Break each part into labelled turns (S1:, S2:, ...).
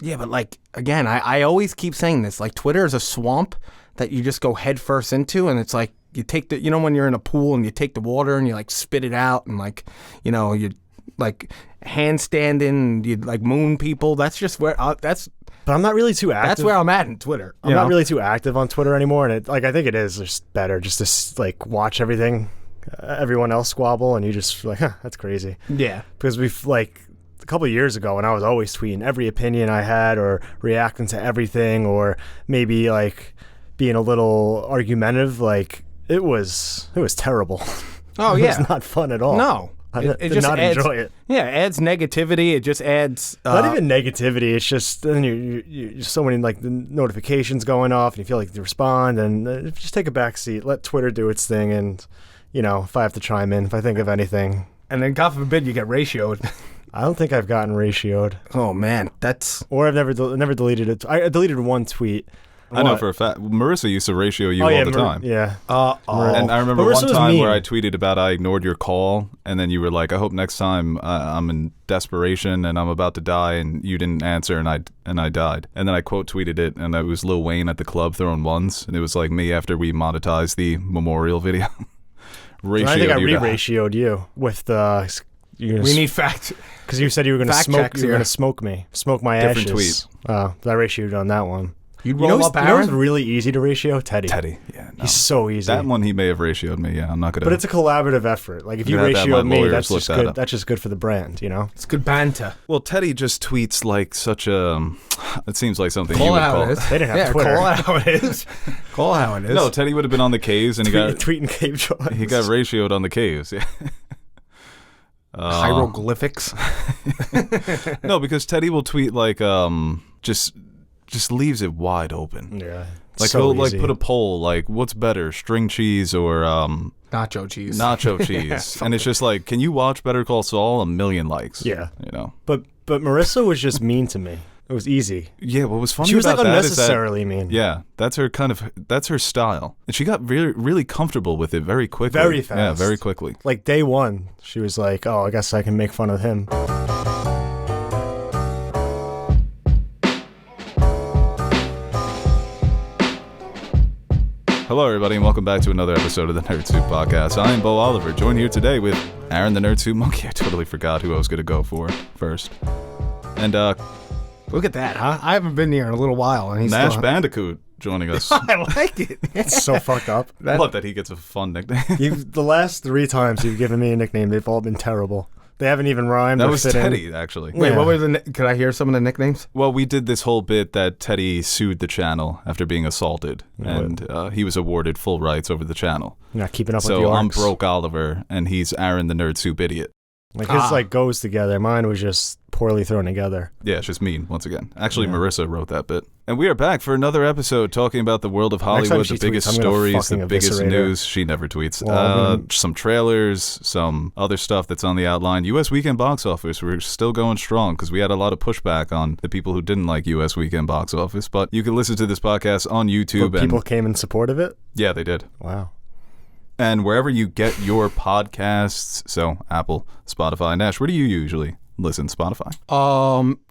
S1: Yeah, but like, again, I always keep saying this. Like, Twitter is a swamp that you just go head first into, and it's like you take the, when you're in a pool and you take the water and you like spit it out, and like, you like handstanding, and you like moon people. That's just where But
S2: I'm not really too active.
S1: That's where I'm at in Twitter.
S2: I'm not really too active on Twitter anymore, and I think it is just better just to like watch everything, everyone else squabble, and you just like, that's crazy.
S1: Yeah,
S2: because we've like. A couple of years ago when I was always tweeting every opinion I had or reacting to everything or maybe like being a little argumentative, like it was terrible.
S1: Oh yeah.
S2: It was not fun at all.
S1: No.
S2: I did not enjoy it.
S1: Yeah, it adds negativity. It just adds...
S2: not even negativity. It's just then you so many like the notifications going off and you feel like to respond and just take a back seat. Let Twitter do its thing and, if I have to chime in, if I think of anything.
S1: And then God forbid you get ratioed.
S2: I don't think I've gotten ratioed.
S1: Oh man, that's...
S2: Or I've never deleted it. I deleted one tweet.
S3: I know for a fact. Marissa used to ratio you all the time.
S2: Yeah.
S3: And I remember
S2: Marissa
S3: one time
S2: mean.
S3: where I tweeted about I ignored your call, and then you were like, "I hope next time I'm in desperation and I'm about to die," and you didn't answer, and I died. And then I quote tweeted it, and it was Lil Wayne at the club throwing ones, and it was like me after we monetized the memorial video.
S2: I think I re-ratioed you with the.
S1: We need facts.
S2: Because you said you were going to smoke. You were going to smoke me, smoke my ashes.
S3: Different tweet.
S2: I ratioed on that one.
S1: You'd roll up Aaron?
S2: Who's really easy to ratio? Teddy.
S3: Yeah. No.
S2: He's so easy.
S3: That one he may have ratioed me. Yeah, I'm not gonna.
S2: But it's a collaborative effort. Like if you ratio me, that's just good. That's just good for the brand,
S1: It's good banter.
S3: Well, Teddy just tweets like such a. It seems like something
S1: call
S3: you would
S1: how
S3: call.
S1: It is.
S2: They didn't have Twitter.
S1: Call it how it is. Call how it is.
S3: No, Teddy would have been on the caves and he got
S2: tweeting cave drawings.
S3: He got ratioed on the caves. Yeah.
S1: Hieroglyphics.
S3: No, because Teddy will tweet like just leaves it wide open.
S2: Yeah.
S3: Like
S2: so
S3: he'll
S2: easy.
S3: like put a poll like what's better, string cheese or
S1: nacho cheese.
S3: Nacho cheese. And it's just like, can you watch Better Call Saul? 1 million likes.
S2: Yeah.
S3: But
S2: Marissa was just mean to me. It was easy.
S3: Yeah, what was funny
S2: she was
S3: about
S2: like
S3: that
S2: unnecessarily
S3: is that,
S2: mean.
S3: Yeah, that's her style. And she got really, really comfortable with it very quickly.
S2: Very fast.
S3: Yeah, very quickly.
S2: Like day one, she was like, oh, I guess I can make fun of him.
S3: Hello, everybody, and welcome back to another episode of the Nerd Soup Podcast. I am Bo Oliver, joined here today with Aaron the Nerd Soup Monkey. I totally forgot who I was going to go for first. And,
S1: look at that, huh? I haven't been here in a little while. And he's
S3: Nash Bandicoot joining us.
S1: I like it.
S2: It's so fucked up.
S3: I love that he gets a fun nickname.
S2: The last 3 times you've given me a nickname, they've all been terrible. They haven't even rhymed.
S3: That
S2: or
S3: was
S2: fit
S3: Teddy,
S2: in.
S3: actually.
S1: Wait, what were could I hear some of the nicknames?
S3: Well, we did this whole bit that Teddy sued the channel after being assaulted, and he was awarded full rights over the channel.
S2: You're not keeping up with the
S3: So
S2: arcs.
S3: I'm Broke Oliver, and he's Aaron the Nerd Soup Idiot.
S2: Like his like goes together. Mine was just poorly thrown together.
S3: Yeah, it's just mean once again. Actually, Marissa wrote that bit. And we are back for another episode talking about the world of Hollywood, the biggest stories, the biggest news. She never tweets. Some trailers, some other stuff that's on the outline. U.S. weekend box office, we're still going strong because we had a lot of pushback on the people who didn't like U.S. weekend box office. But you can listen to this podcast on YouTube.
S2: But people came in support of it?
S3: Yeah, they did.
S2: Wow.
S3: And wherever you get your podcasts, so Apple, Spotify. Nash, where do you usually listen? Spotify?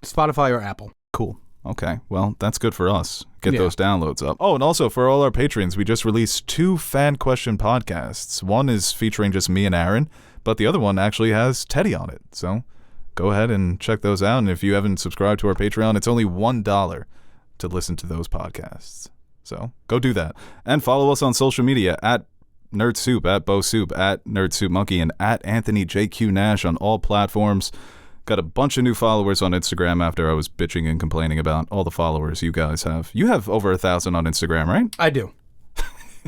S1: Spotify or Apple.
S3: Cool. Okay. Well, that's good for us. Get those downloads up. Oh, and also for all our patrons, we just released 2 fan question podcasts. One is featuring just me and Aaron, but the other one actually has Teddy on it. So go ahead and check those out. And if you haven't subscribed to our Patreon, it's only $1 to listen to those podcasts. So go do that. And follow us on social media at Nerd Soup, at Bo Soup, at Nerd Soup Monkey, and at Anthony JQ Nash on all platforms. Got a bunch of new followers on Instagram after I was bitching and complaining about all the followers you guys have. You have over 1,000 on Instagram, right?
S1: I do.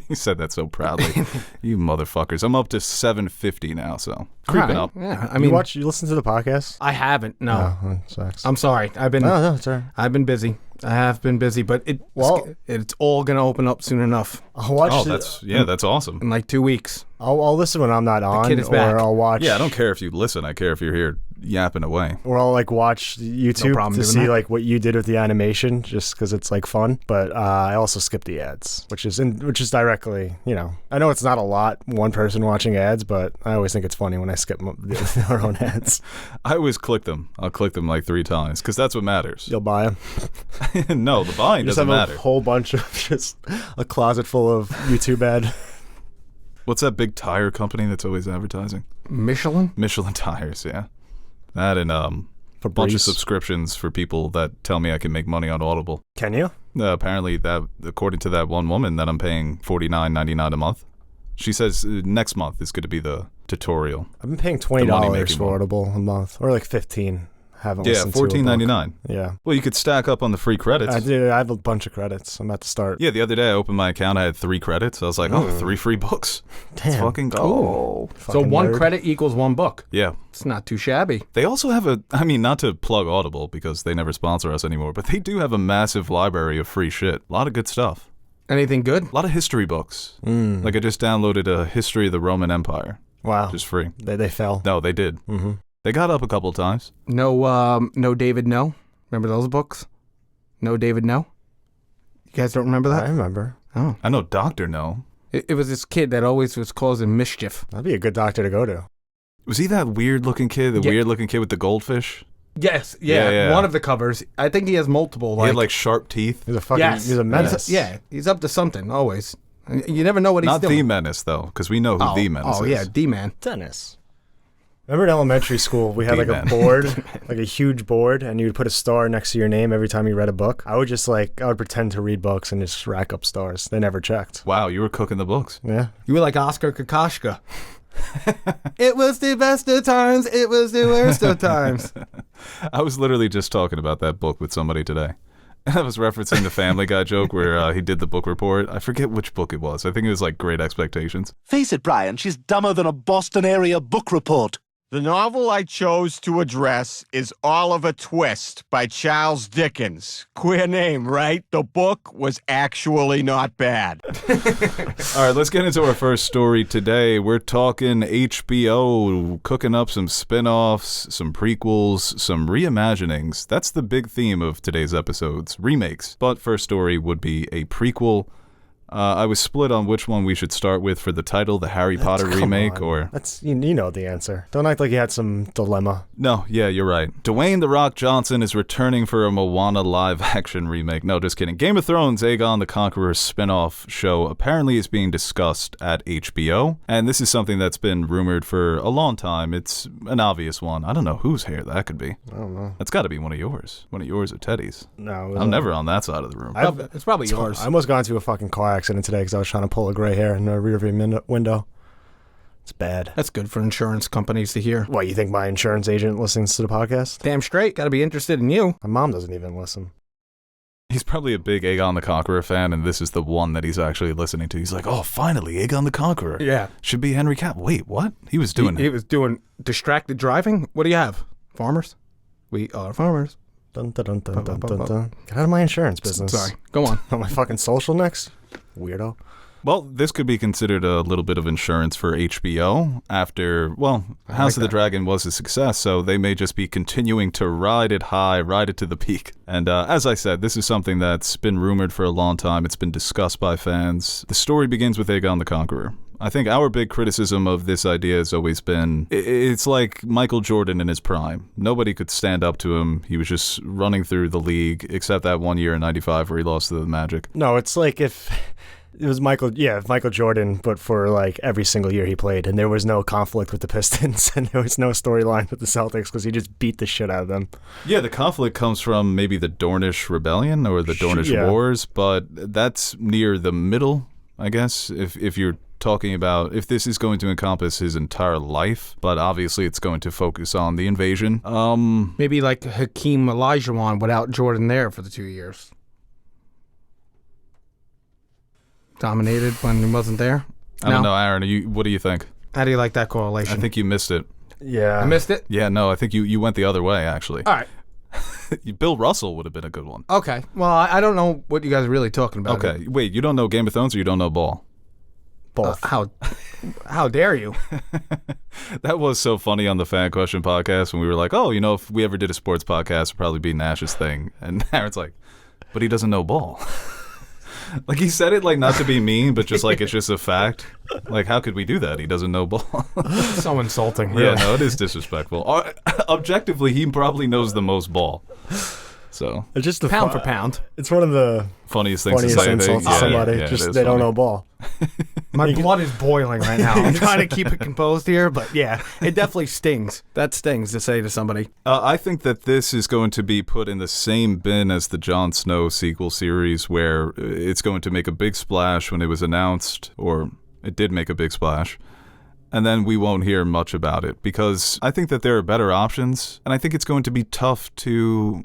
S3: You said that so proudly. You motherfuckers. I'm up to 750 now, so creeping up.
S1: Yeah, I mean,
S2: you listen to the podcast?
S1: I haven't. No,
S2: that sucks.
S1: I'm sorry.
S2: No, it's all right.
S1: I've been busy. I have been busy, but it's all gonna open up soon enough.
S2: I'll watch.
S3: That's awesome.
S1: In like 2 weeks.
S2: I'll listen when I'm not on,
S1: kid is back.
S2: or I'll watch.
S3: Yeah, I don't care if you listen. I care if you're here yapping away.
S2: Or I'll like watch YouTube
S1: problem
S2: to
S1: doing
S2: see
S1: that.
S2: like what you did with the animation, just because it's like fun. But I also skip the ads, which is directly, I know it's not a lot, one person watching ads, but I always think it's funny when I skip our own ads.
S3: I always click them. I'll click them like 3 times because that's what matters.
S2: You'll buy them.
S3: No, the buying
S2: You just
S3: doesn't
S2: have
S3: matter.
S2: a whole bunch of just a closet full of YouTube ad.
S3: What's that big tire company that's always advertising?
S1: Michelin?
S3: Michelin tires, yeah. That and a bunch of subscriptions for people that tell me I can make money on Audible.
S2: Can you?
S3: Apparently, that according to that one woman, that I'm paying $49.99 a month. She says next month is going to be the tutorial.
S2: I've been paying
S3: money
S2: $20
S3: making
S2: for
S3: one.
S2: Audible a month, or like $15. Haven't
S3: Yeah,
S2: listened to a book.
S3: $14.99.
S2: Yeah.
S3: Well, you could stack up on the free credits.
S2: I did. I have a bunch of credits. I'm about to start.
S3: Yeah, the other day I opened my account. I had 3 credits. I was like, 3 free books. Let's
S2: Damn.
S3: fucking go.
S1: Oh. So
S2: Fucking
S1: 1
S2: nerd.
S1: credit equals 1 book.
S3: Yeah.
S1: It's not too shabby.
S3: They also have not to plug Audible because they never sponsor us anymore, but they do have a massive library of free shit. A lot of good stuff.
S1: Anything good?
S3: A lot of history books. Like I just downloaded a history of the Roman Empire.
S2: Wow.
S3: Just free.
S2: They fell.
S3: No, they did.
S2: Mm-hmm.
S3: They got up a couple of times.
S1: No David No. Remember those books? No David No. You guys don't remember
S2: I
S1: that?
S2: remember.
S1: Oh.
S3: I know Dr. No.
S1: It was this kid that always was causing mischief.
S2: That'd be a good doctor to go to.
S3: Was he that weird-looking kid? The
S1: Yeah.
S3: weird-looking kid with the goldfish?
S1: Yes,
S3: Yeah.
S1: One of the covers. I think he has multiple.
S3: He had like sharp teeth.
S2: He's a fucking.
S1: yes,
S2: He's a menace.
S1: He's up to something always. You never know what he's
S3: Not
S1: doing.
S3: the Menace, though, because we know who the Menace is.
S1: Oh yeah, D-Man.
S2: Dennis. Remember in elementary school, we had like a
S3: D-Man.
S2: board, like a huge board, and you would put a star next to your name every time you read a book. I would pretend to read books and just rack up stars. They never checked.
S3: Wow, you were cooking the books.
S2: Yeah.
S1: You were like Oscar Kokoschka. It was the best of times. It was the worst of times.
S3: I was literally just talking about that book with somebody today. I was referencing the Family Guy joke where he did the book report. I forget which book it was. I think it was like Great Expectations.
S4: Face it, Brian, she's dumber than a Boston area book report.
S5: The novel I chose to address is Oliver Twist by Charles Dickens. Queer name, right? The book was actually not bad.
S3: All right, let's get into our first story today. We're talking HBO, cooking up some spin-offs, some prequels, some reimaginings. That's the big theme of today's episodes, remakes. But first story would be a prequel. I was split on which one we should start with for the title, the Harry Potter remake, or...
S2: That's you know the answer. Don't act like you had some dilemma.
S3: No, yeah, you're right. Dwayne "The Rock" Johnson is returning for a Moana live-action remake. No, just kidding. Game of Thrones Aegon the Conqueror spin-off show apparently is being discussed at HBO, and this is something that's been rumored for a long time. It's an obvious one. I don't know whose hair that could be.
S2: I don't know.
S3: That's got to be one of yours. One of yours or Teddy's.
S2: No.
S3: I'm never on that side of the room.
S1: It's probably yours.
S2: I almost got into a fucking car accident today because I was trying to pull a gray hair in the rearview window. It's bad.
S1: That's good for insurance companies to hear.
S2: What, you think my insurance agent listens to the podcast?
S1: Damn straight. Got to be interested in you.
S2: My mom doesn't even listen.
S3: He's probably a big Aegon the Conqueror fan, and this is the one that he's actually listening to. He's like, oh, finally, Aegon the Conqueror.
S1: Yeah.
S3: Should be Henry Cavill. Wait, what? He was doing
S1: He was doing distracted driving. What do you have? Farmers? We are farmers.
S2: Dun, dun, dun, dun, dun, dun, dun. Get out of my insurance business.
S1: Sorry. Go on.
S2: On my fucking social next? Weirdo.
S3: Well, this could be considered a little bit of insurance for HBO after, well, House of the Dragon was a success, so they may just be continuing to ride it high, ride it to the peak. And as I said, this is something that's been rumored for a long time. It's been discussed by fans. The story begins with Aegon the Conqueror. I think our big criticism of this idea has always been, it's like Michael Jordan in his prime. Nobody could stand up to him. He was just running through the league, except that one year in '95 where he lost to the Magic.
S2: No, it's like if it was Michael Jordan, but for like every single year he played, and there was no conflict with the Pistons, and there was no storyline with the Celtics because he just beat the shit out of them.
S3: Yeah, the conflict comes from maybe the Dornish Rebellion or the Dornish Wars, but that's near the middle, I guess, if you're talking about if this is going to encompass his entire life, but obviously it's going to focus on the invasion.
S1: Maybe like Hakeem Olajuwon without Jordan there for the 2 years. Dominated when he wasn't there.
S3: I don't know, Aaron. What do you think?
S1: How do you like that correlation?
S3: I think you missed it.
S2: Yeah.
S1: I missed it?
S3: Yeah, no, I think you went the other way, actually.
S1: All right.
S3: Bill Russell would have been a good one.
S1: Okay. Well, I don't know what you guys are really talking about.
S3: Okay, wait, you don't know Game of Thrones or you don't know ball?
S2: Both.
S1: How dare you?
S3: That was so funny on the Fan Question podcast when we were like, oh, if we ever did a sports podcast, it'd probably be Nash's thing. And Aaron's like, but he doesn't know ball. Like, he said it like not to be mean, but just like it's just a fact. Like, how could we do that? He doesn't know ball.
S1: So insulting. Really.
S3: Yeah, no, it is disrespectful. Objectively, he probably knows the most ball. So
S2: It's just the
S1: Pound for pound.
S2: It's one of the
S3: funniest things to
S2: funniest
S3: say. I think.
S2: insults to somebody.
S3: Yeah,
S2: just
S3: it is
S2: they don't
S3: funny.
S2: know ball.
S1: My blood is boiling right now. I'm trying to keep it composed here, but yeah, it definitely stings. That stings to say to somebody.
S3: I think that this is going to be put in the same bin as the Jon Snow sequel series, where it's going to make a big splash when it was announced, or it did make a big splash, and then we won't hear much about it, because I think that there are better options, and I think it's going to be tough to,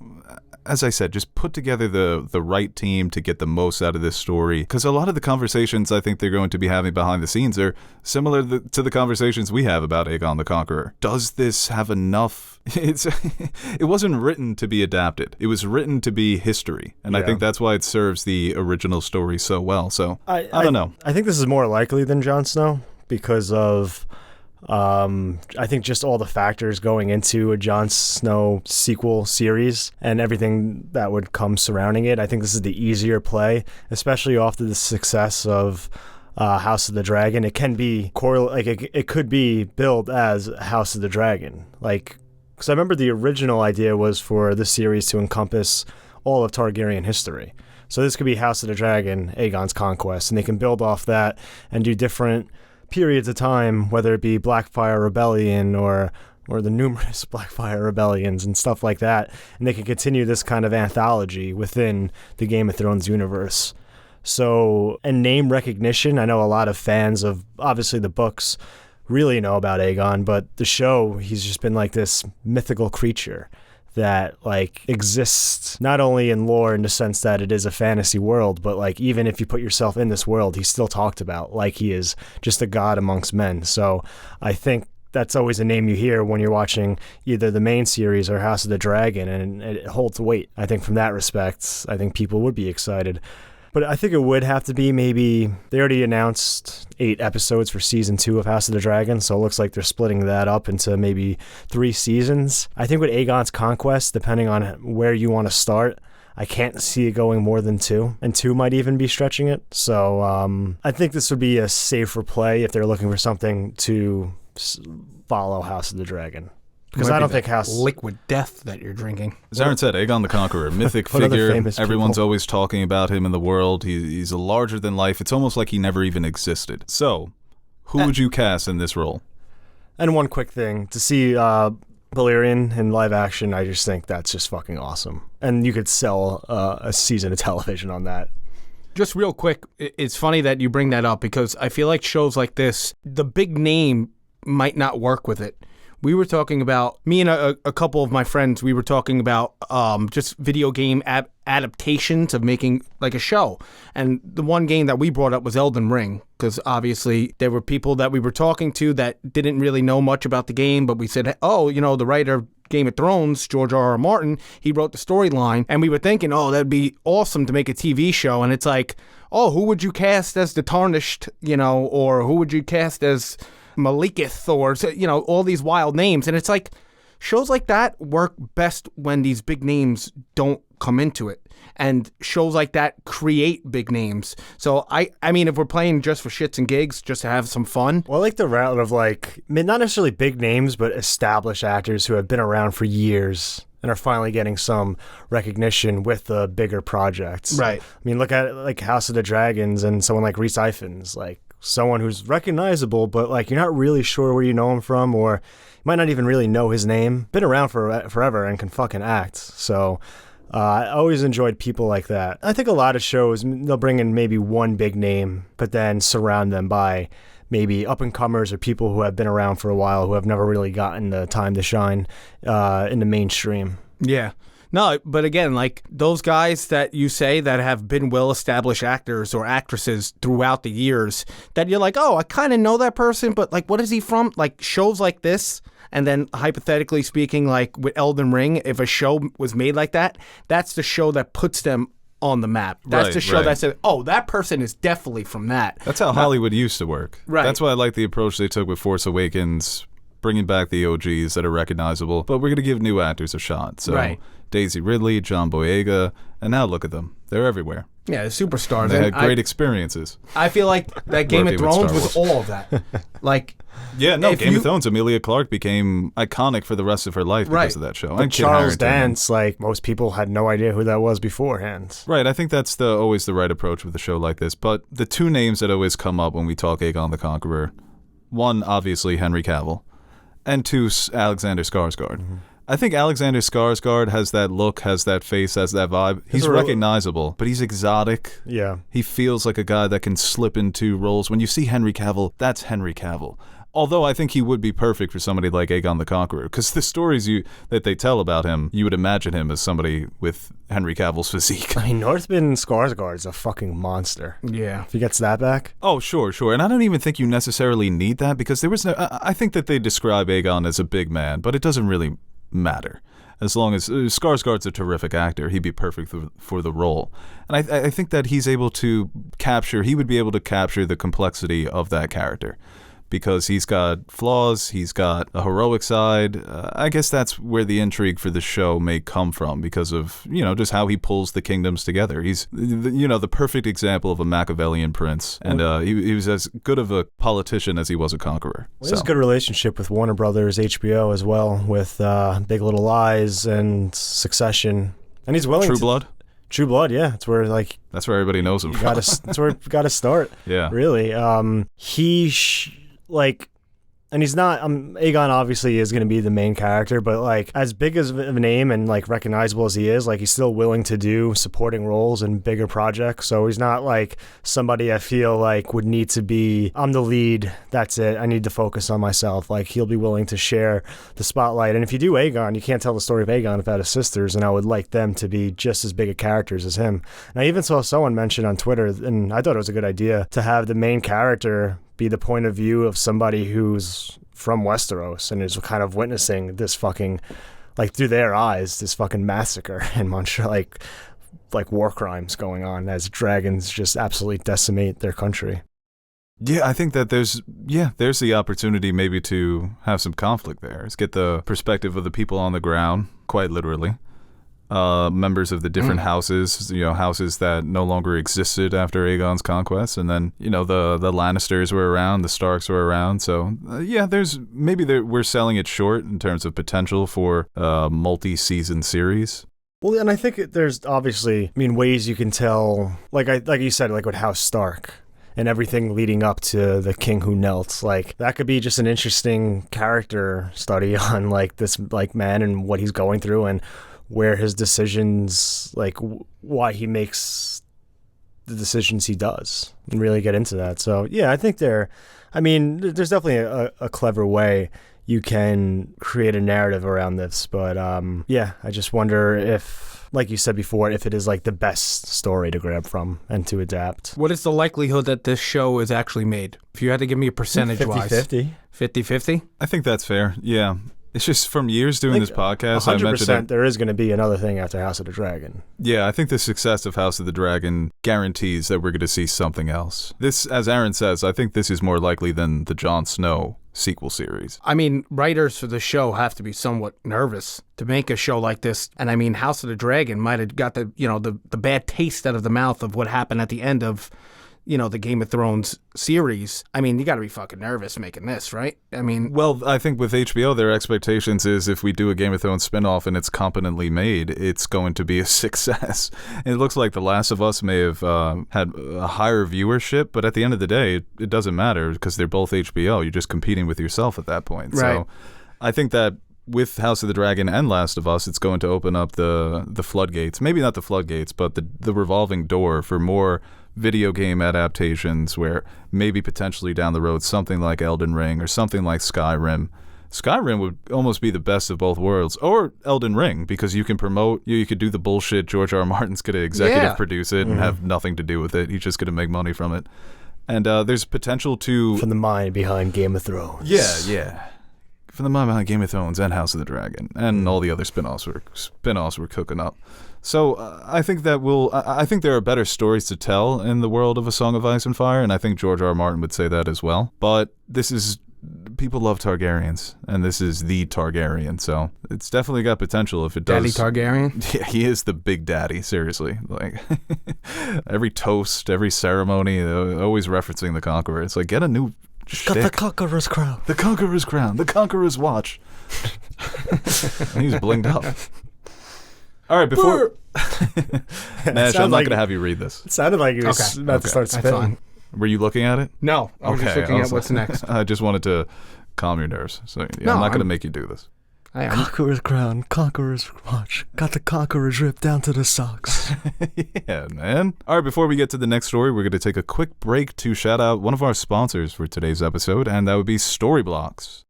S3: as I said, just put together the right team to get the most out of this story. Because a lot of the conversations I think they're going to be having behind the scenes are similar to the conversations we have about Aegon the Conqueror. Does this have enough? It wasn't written to be adapted. It was written to be history. And I think that's why it serves the original story so well. So I don't know.
S2: I think this is more likely than Jon Snow because of... I think just all the factors going into a Jon Snow sequel series and everything that would come surrounding it. I think this is the easier play, especially after the success of House of the Dragon. It can be it could be billed as House of the Dragon. Like, because I remember the original idea was for this series to encompass all of Targaryen history. So this could be House of the Dragon, Aegon's Conquest, and they can build off that and do different periods of time, whether it be Blackfire Rebellion or the numerous Blackfire Rebellions and stuff like that, and they can continue this kind of anthology within the Game of Thrones universe. So, and name recognition, I know a lot of fans of, obviously, the books really know about Aegon, but the show, he's just been like this mythical creature that like exists not only in lore in the sense that it is a fantasy world, but like even if you put yourself in this world, he's still talked about like he is just a god amongst men. So I think that's always a name you hear when you're watching either the main series or House of the Dragon, and it holds weight. I think from that respect, I think people would be excited. But I think it would have to be maybe, they already announced 8 episodes for season 2 of House of the Dragon, so it looks like they're splitting that up into maybe 3 seasons. I think with Aegon's Conquest, depending on where you want to start, I can't see it going more than 2, and 2 might even be stretching it. So I think this would be a safer play if they're looking for something to follow House of the Dragon. Because I don't think House...
S1: Liquid death that you're drinking.
S3: As Aaron said, Aegon the Conqueror, mythic figure. Everyone's always talking about him in the world. He's a larger than life. It's almost like he never even existed. So, who would you cast in this role?
S2: And one quick thing, to see Balerion in live action, I just think that's just fucking awesome. And you could sell a season of television on that.
S1: Just real quick, it's funny that you bring that up because I feel like shows like this, the big name might not work with it. We were talking about, me and a couple of my friends, we were talking about just video game adaptations of making like a show. And the one game that we brought up was Elden Ring, because obviously there were people that we were talking to that didn't really know much about the game, but we said, oh, the writer of Game of Thrones, George R.R. Martin, he wrote the storyline, and we were thinking, oh, that'd be awesome to make a TV show. And it's like, oh, who would you cast as the Tarnished, or who would you cast as Maliketh, or all these wild names. And it's like shows like that work best when these big names don't come into it, and shows like that create big names. So I mean, if we're playing just for shits and gigs, just to have some fun,
S2: well, I like the route of not necessarily big names, but established actors who have been around for years and are finally getting some recognition with the bigger projects.
S1: Right.
S2: I mean, look at like House of the Dragons and someone like Rhys Ifans, like someone who's recognizable, but like you're not really sure where you know him from, or you might not even really know his name. Been around for forever and can fucking act. So I always enjoyed people like that. I think a lot of shows, they'll bring in maybe one big name, but then surround them by maybe up-and-comers or people who have been around for a while who have never really gotten the time to shine in the mainstream.
S1: Yeah. No, but again, like those guys that you say that have been well-established actors or actresses throughout the years that you're like, oh, I kind of know that person, but like, what is he from? Like shows like this, and then hypothetically speaking, like with Elden Ring, if a show was made like that, that's the show that puts them on the map. That's
S3: Right,
S1: the show
S3: right.
S1: that said, oh, that person is definitely from that.
S3: That's how Hollywood used to work.
S1: Right.
S3: That's why I like the approach they took with Force Awakens, bringing back the OGs that are recognizable, but we're going to give new actors a shot. So
S1: Right.
S3: Daisy Ridley, John Boyega, and now look at them. They're everywhere.
S1: Yeah, the superstars.
S3: They
S1: And
S3: had great experiences.
S1: I feel like that Game of
S3: Working with
S1: Thrones
S3: Star
S1: was
S3: Wars.
S1: all of that. Like,
S3: Yeah, no,
S1: If
S3: Game
S1: you-
S3: of Thrones, Emilia Clarke became iconic for the rest of her life because
S1: Right.
S3: of that show.
S2: But
S3: And Kit
S2: Charles
S3: Harington.
S2: Dance, like most people had no idea who that was beforehand.
S3: Right, I think that's always the right approach with a show like this. But the two names that always come up when we talk Aegon the Conqueror, one, obviously, Henry Cavill, and two, Alexander Skarsgård. I think Alexander Skarsgård has that look, has that face, has that vibe. He's
S2: a real-
S3: recognizable, but he's exotic.
S2: Yeah.
S3: He feels like a guy that can slip into roles. When you see Henry Cavill, that's Henry Cavill. Although I think he would be perfect for somebody like Aegon the Conqueror, because the stories that they tell about him, you would imagine him as somebody with Henry Cavill's physique.
S2: I mean, Northman Skarsgård's a fucking monster.
S1: yeah.
S2: If he gets that back.
S3: Oh, sure. And I don't even think you necessarily need that, because there was no. I think that they describe Aegon as a big man, but it doesn't really matter. As long as Skarsgård's a terrific actor, he'd be perfect for the role. And I think that he would be able to capture the complexity of that character. Because he's got flaws, he's got a heroic side. I guess that's where the intrigue for the show may come from, because of, just how he pulls the kingdoms together. He's, the perfect example of a Machiavellian prince. And he was as good of a politician as he was a conqueror.
S2: Well, he has a good relationship with Warner Brothers, HBO as well, with Big Little Lies and Succession. And he's willing
S3: True
S2: to...
S3: Blood?
S2: True Blood, yeah. It's where, like...
S3: That's where everybody knows him from.
S2: That's where you got to start.
S3: Yeah.
S2: Really. And he's not, Aegon obviously is going to be the main character, but like as big as of a name and like recognizable as he is, like he's still willing to do supporting roles in bigger projects. So he's not like somebody I feel like would need to be, I'm the lead, that's it, I need to focus on myself. Like he'll be willing to share the spotlight. And if you do Aegon, you can't tell the story of Aegon without his sisters, and I would like them to be just as big of characters as him. And I even saw someone mention on Twitter, and I thought it was a good idea, to have the main character be the point of view of somebody who's from Westeros and is kind of witnessing this fucking, like through their eyes, this fucking massacre in Montreal, like war crimes going on as dragons just absolutely decimate their country.
S3: Yeah, I think that there's the opportunity maybe to have some conflict there. Is get the perspective of the people on the ground, quite literally. Members of the different houses, houses that no longer existed after Aegon's conquest, and then the Lannisters were around, the Starks were around. So we're selling it short in terms of potential for a multi-season series.
S2: Well, and I think there's obviously, ways you can tell, like you said, like with House Stark and everything leading up to the King Who Knelt. Like that could be just an interesting character study on like this like man and what he's going through and where his decisions, like why he makes the decisions he does, and really get into that. So yeah, I think there's definitely a clever way you can create a narrative around this. But I just wonder if, like you said before, if it is like the best story to grab from and to adapt.
S1: What is the likelihood that this show is actually made? If you had to give me a percentage-wise.
S2: 50-50.
S1: 50-50?
S3: I think that's fair. Yeah. It's just from years doing this podcast, I mentioned
S2: 100% there is going to be another thing after House of the Dragon.
S3: Yeah, I think the success of House of the Dragon guarantees that we're going to see something else. This, as Aaron says, I think this is more likely than the Jon Snow sequel series.
S1: Writers for the show have to be somewhat nervous to make a show like this. And House of the Dragon might have got the bad taste out of the mouth of what happened at the end of the Game of Thrones series. You got to be fucking nervous making this, right?
S3: Well, I think with HBO, their expectations is if we do a Game of Thrones spinoff and it's competently made, it's going to be a success. And it looks like The Last of Us may have had a higher viewership, but at the end of the day, it doesn't matter because they're both HBO. You're just competing with yourself at that point.
S1: Right.
S3: So I think that with House of the Dragon and Last of Us, it's going to open up the floodgates. Maybe not the floodgates, but the revolving door for more video game adaptations where maybe potentially down the road something like Elden Ring or something like Skyrim. Skyrim would almost be the best of both worlds, or Elden Ring, because you can promote, you could do the bullshit. George R. R. Martin's going to executive produce it and have nothing to do with it. He's just going to make money from it. And there's potential to...
S2: From the mind behind Game of Thrones.
S3: Yeah. from the mind behind Game of Thrones and House of the Dragon and all the other spin-offs we're cooking up. So I think I think there are better stories to tell in the world of A Song of Ice and Fire, and I think George R. R. Martin would say that as well. But people love Targaryens, and this is the Targaryen, so it's definitely got potential if it does.
S1: Daddy Targaryen?
S3: Yeah, he is the big daddy, seriously. Like, every toast, every ceremony, always referencing the Conqueror. It's like, get a new shtick.
S2: Got the Conqueror's crown.
S3: The Conqueror's crown. The Conqueror's watch. And he's blinged up. All right, before... Nash, I'm not going to have you read this.
S2: It sounded like he was about to start
S1: That's
S2: spitting.
S1: fine.
S3: Were you looking at it?
S1: No, I was just looking at what's next.
S3: I just wanted to calm your nerves. So
S1: No,
S3: I'm not going to make you do this.
S1: I am.
S2: Conqueror's crown, Conqueror's watch. Got the Conqueror's ripped down to the socks.
S3: Yeah, man. All right, before we get to the next story, we're going to take a quick break to shout out one of our sponsors for today's episode, and that would be Storyblocks.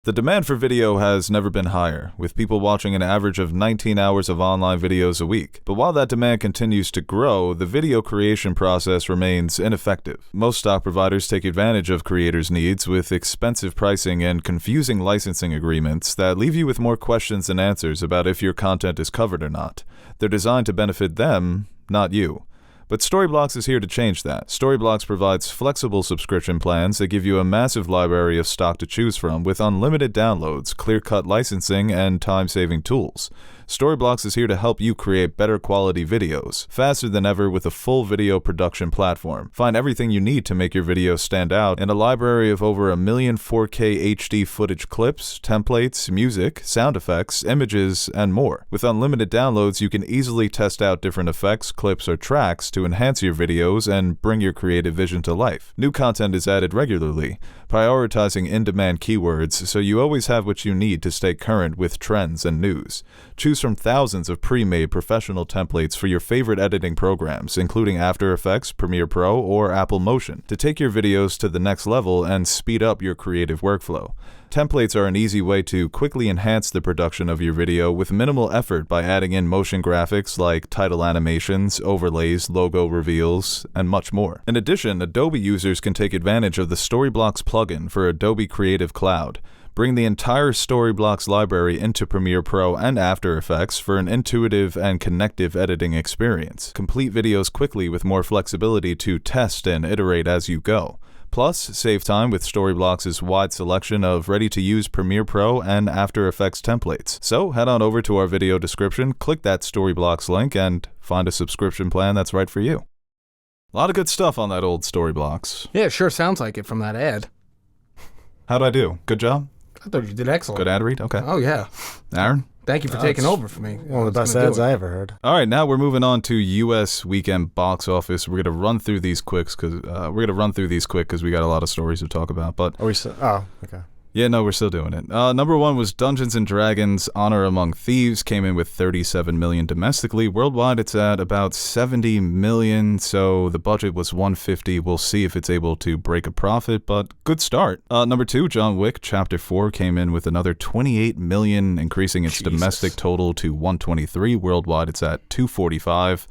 S3: The demand for video has never been higher, with people watching an average of 19 hours of online videos a week. But while that demand continues to grow, the video creation process remains ineffective. Most stock providers take advantage of creators' needs with expensive pricing and confusing licensing agreements that leave you with more questions than answers about if your content is covered or not. They're designed to benefit them, not you. But Storyblocks is here to change that. Storyblocks provides flexible subscription plans that give you a massive library of stock to choose from with unlimited downloads, clear-cut licensing, and time-saving tools. Storyblocks is here to help you create better quality videos, faster than ever with a full video production platform. Find everything you need to make your videos stand out in a library of over 1 million 4K HD footage clips, templates, music, sound effects, images, and more. With unlimited downloads, you can easily test out different effects, clips, or tracks to enhance your videos and bring your creative vision to life. New content is added regularly, prioritizing in-demand keywords so you always have what you need to stay current with trends and news. Choose from thousands of pre-made professional templates for your favorite editing programs, including After Effects, Premiere Pro, or Apple Motion, to take your videos to the next level and speed up your creative workflow. Templates are an easy way to quickly enhance the production of your video with minimal effort by adding in motion graphics like title animations, overlays, logo reveals, and much more. In addition, Adobe users can take advantage of the Storyblocks plugin for Adobe Creative Cloud. Bring the entire Storyblocks library into Premiere Pro and After Effects for an intuitive and connective editing experience. Complete videos quickly with more flexibility to test and iterate as you go. Plus, save time with Storyblocks' wide selection of ready-to-use Premiere Pro and After Effects templates. So head on over to our video description, click that Storyblocks link, and find a subscription plan that's right for you. A lot of good stuff on that old Storyblocks.
S1: Yeah, it sure sounds like it from that ad.
S3: How'd I do? Good job?
S1: I thought you did excellent.
S3: Good ad read? Okay.
S1: Oh, yeah.
S3: Aaron?
S1: Thank you for taking over for me.
S2: One of the best ads I ever heard.
S3: All right, now we're moving on to U.S. weekend box office. We're gonna run through these quick because we got a lot of stories to talk about. But
S2: Are we still? Oh, okay.
S3: yeah, no, we're still doing it. Number one was Dungeons and Dragons: Honor Among Thieves. Came in with $37 million domestically. Worldwide, it's at about $70 million. So the budget was $150. We'll see if it's able to break a profit, but good start. Number two, John Wick Chapter 4 came in with another $28 million, increasing its domestic total to $123. Worldwide, it's at $245.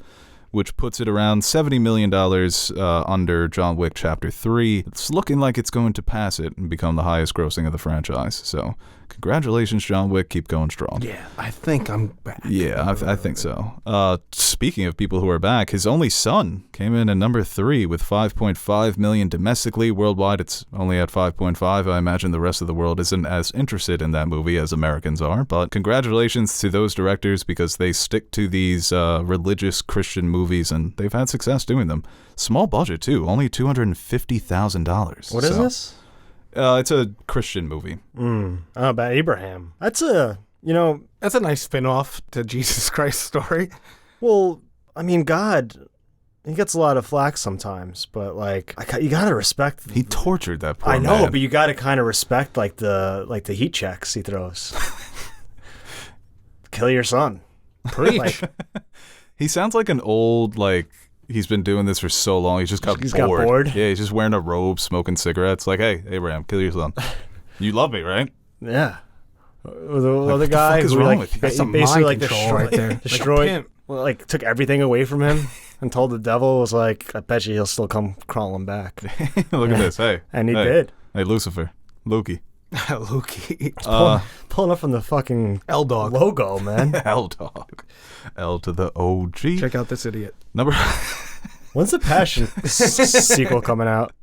S3: Which puts it around $70 million under John Wick Chapter 3. It's looking like it's going to pass it and become the highest grossing of the franchise. So, congratulations, John Wick. Keep going strong.
S1: Yeah, I think I'm back.
S3: Yeah, I think so. Speaking of people who are back, his only son came in at number 3 with $5.5 million domestically. Worldwide, it's only at 5.5. I imagine the rest of the world isn't as interested in that movie as Americans are. But congratulations to those directors because they stick to these religious Christian movies and they've had success doing them. Small budget, too. Only $250,000.
S2: What is this?
S3: It's a Christian movie.
S2: About Abraham. That's a
S1: nice spin-off to Jesus Christ story.
S2: Well, I mean, God, he gets a lot of flack sometimes, but like, you gotta respect.
S3: He tortured that poor
S2: I know,
S3: man.
S2: but you gotta kind of respect like the heat checks he throws. Kill your son.
S1: Preach.
S3: He sounds like an old, he's been doing this for so long. He's got bored. Yeah, he's just wearing a robe, smoking cigarettes. Like, hey, Abraham, kill your son. You love me, right?
S2: Yeah. The other guy
S3: is
S2: who
S3: wrong with you?
S1: That's some
S2: basically
S1: mind control right there.
S2: destroyed, took everything away from him and told the devil, was like, I bet you he'll still come crawling back.
S3: Look at this. Hey.
S2: And he did.
S3: Hey, Lucifer. Loki.
S1: Lukey.
S2: Pulling up from the fucking
S1: L-Dog.
S2: logo, man.
S3: L-Dog. L to the OG.
S1: Check out this idiot.
S2: When's the Passion sequel coming out?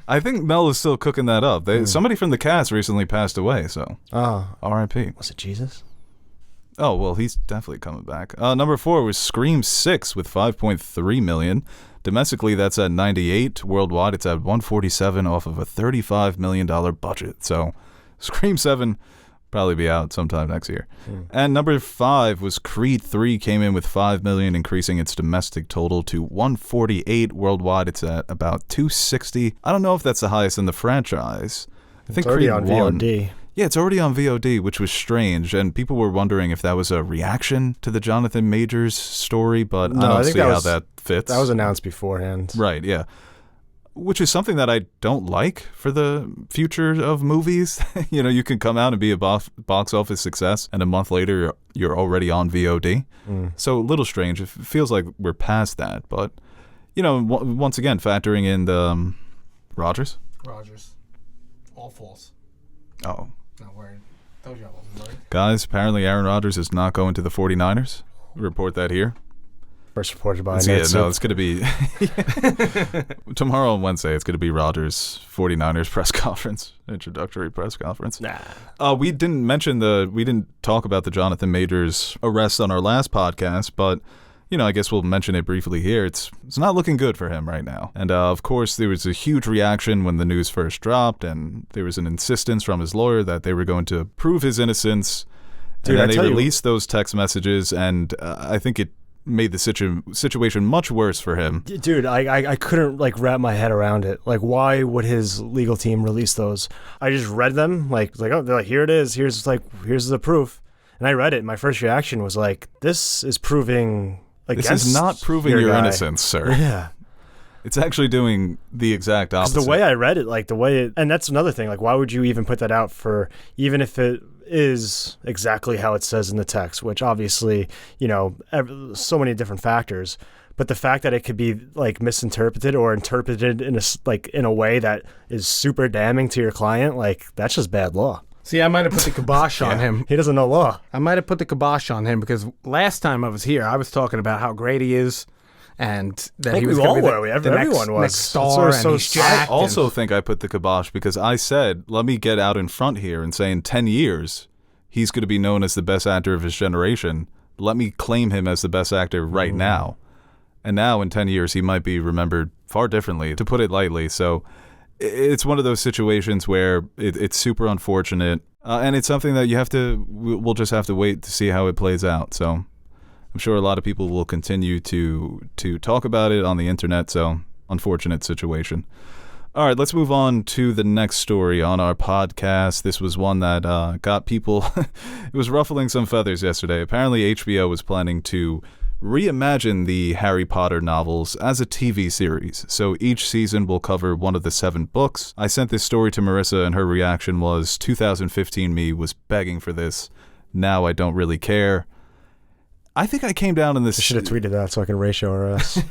S3: I think Mel is still cooking that up. Somebody from the cast recently passed away, so R.I.P.
S2: Was it Jesus?
S3: Oh, well, he's definitely coming back. Number 4 was Scream 6 with 5.3 million. Domestically, that's at 98. Worldwide, it's at 147 off of a $35 million budget. So Scream 7 probably be out sometime next year. And number 5 was Creed 3, came in with 5 million, increasing its domestic total to 148. Worldwide, it's at about 260. I don't know if that's the highest in the franchise. I think
S2: It's already
S3: Creed
S2: on
S3: 1,
S2: VOD.
S3: Yeah, it's already on VOD, which was strange, and people were wondering if that was a reaction to the Jonathan Majors story, but I don't see how that fits.
S2: That was announced beforehand.
S3: Right, yeah. Which is something that I don't like for the future of movies. You can come out and be a box office success, and a month later, you're already on VOD. So a little strange. It feels like we're past that, but, once again, factoring in the Rodgers.
S1: All false.
S3: Oh.
S1: Not worried. Told you I wasn't worried.
S3: Guys, apparently Aaron Rodgers is not going to the 49ers. Report that here.
S2: First reported by
S3: It's going to be tomorrow on Wednesday. It's going to be Rodgers 49ers press conference, introductory press conference. We didn't talk about the Jonathan Majors arrest on our last podcast, but I guess we'll mention it briefly here. It's not looking good for him right now. And of course, there was a huge reaction when the news first dropped, and there was an insistence from his lawyer that they were going to prove his innocence.
S2: Dude,
S3: and then they released those text messages, and I think it made the situation much worse for him.
S2: Dude, I couldn't wrap my head around it. Why would his legal team release those? I just read them. They're like, here it is. Here's the proof. And I read it. And my first reaction was this is proving.
S3: This is not proving your innocence, sir.
S2: Yeah.
S3: It's actually doing the exact opposite.
S2: The way I read it, and that's another thing. Why would you even put that out even if it is exactly how it says in the text, which obviously, so many different factors. But the fact that it could be misinterpreted or interpreted in a way that is super damning to your client, that's just bad law.
S1: See, I might have put the kibosh on him.
S2: He doesn't know law.
S1: I might have put the kibosh on him because last time I was here, I was talking about how great he is, and that he was going to be the next star, and he's jacked.
S3: I also think I put the kibosh because I said, let me get out in front here and say in 10 years, he's going to be known as the best actor of his generation. Let me claim him as the best actor right now. And now in 10 years, he might be remembered far differently, to put it lightly. So it's one of those situations where it's super unfortunate, and it's something that we'll just have to wait to see how it plays out. So I'm sure a lot of people will continue to talk about it on the internet. So unfortunate situation. All right, let's move on to the next story on our podcast. This was one that got people, it was ruffling some feathers yesterday. Apparently HBO was planning to reimagine the Harry Potter novels as a TV series. So each season will cover one of the 7 books. I sent this story to Marissa, and her reaction was, 2015 me was begging for this. Now I don't really care. I think I came down in this.
S2: I should have tweeted that so I can ratio our ass.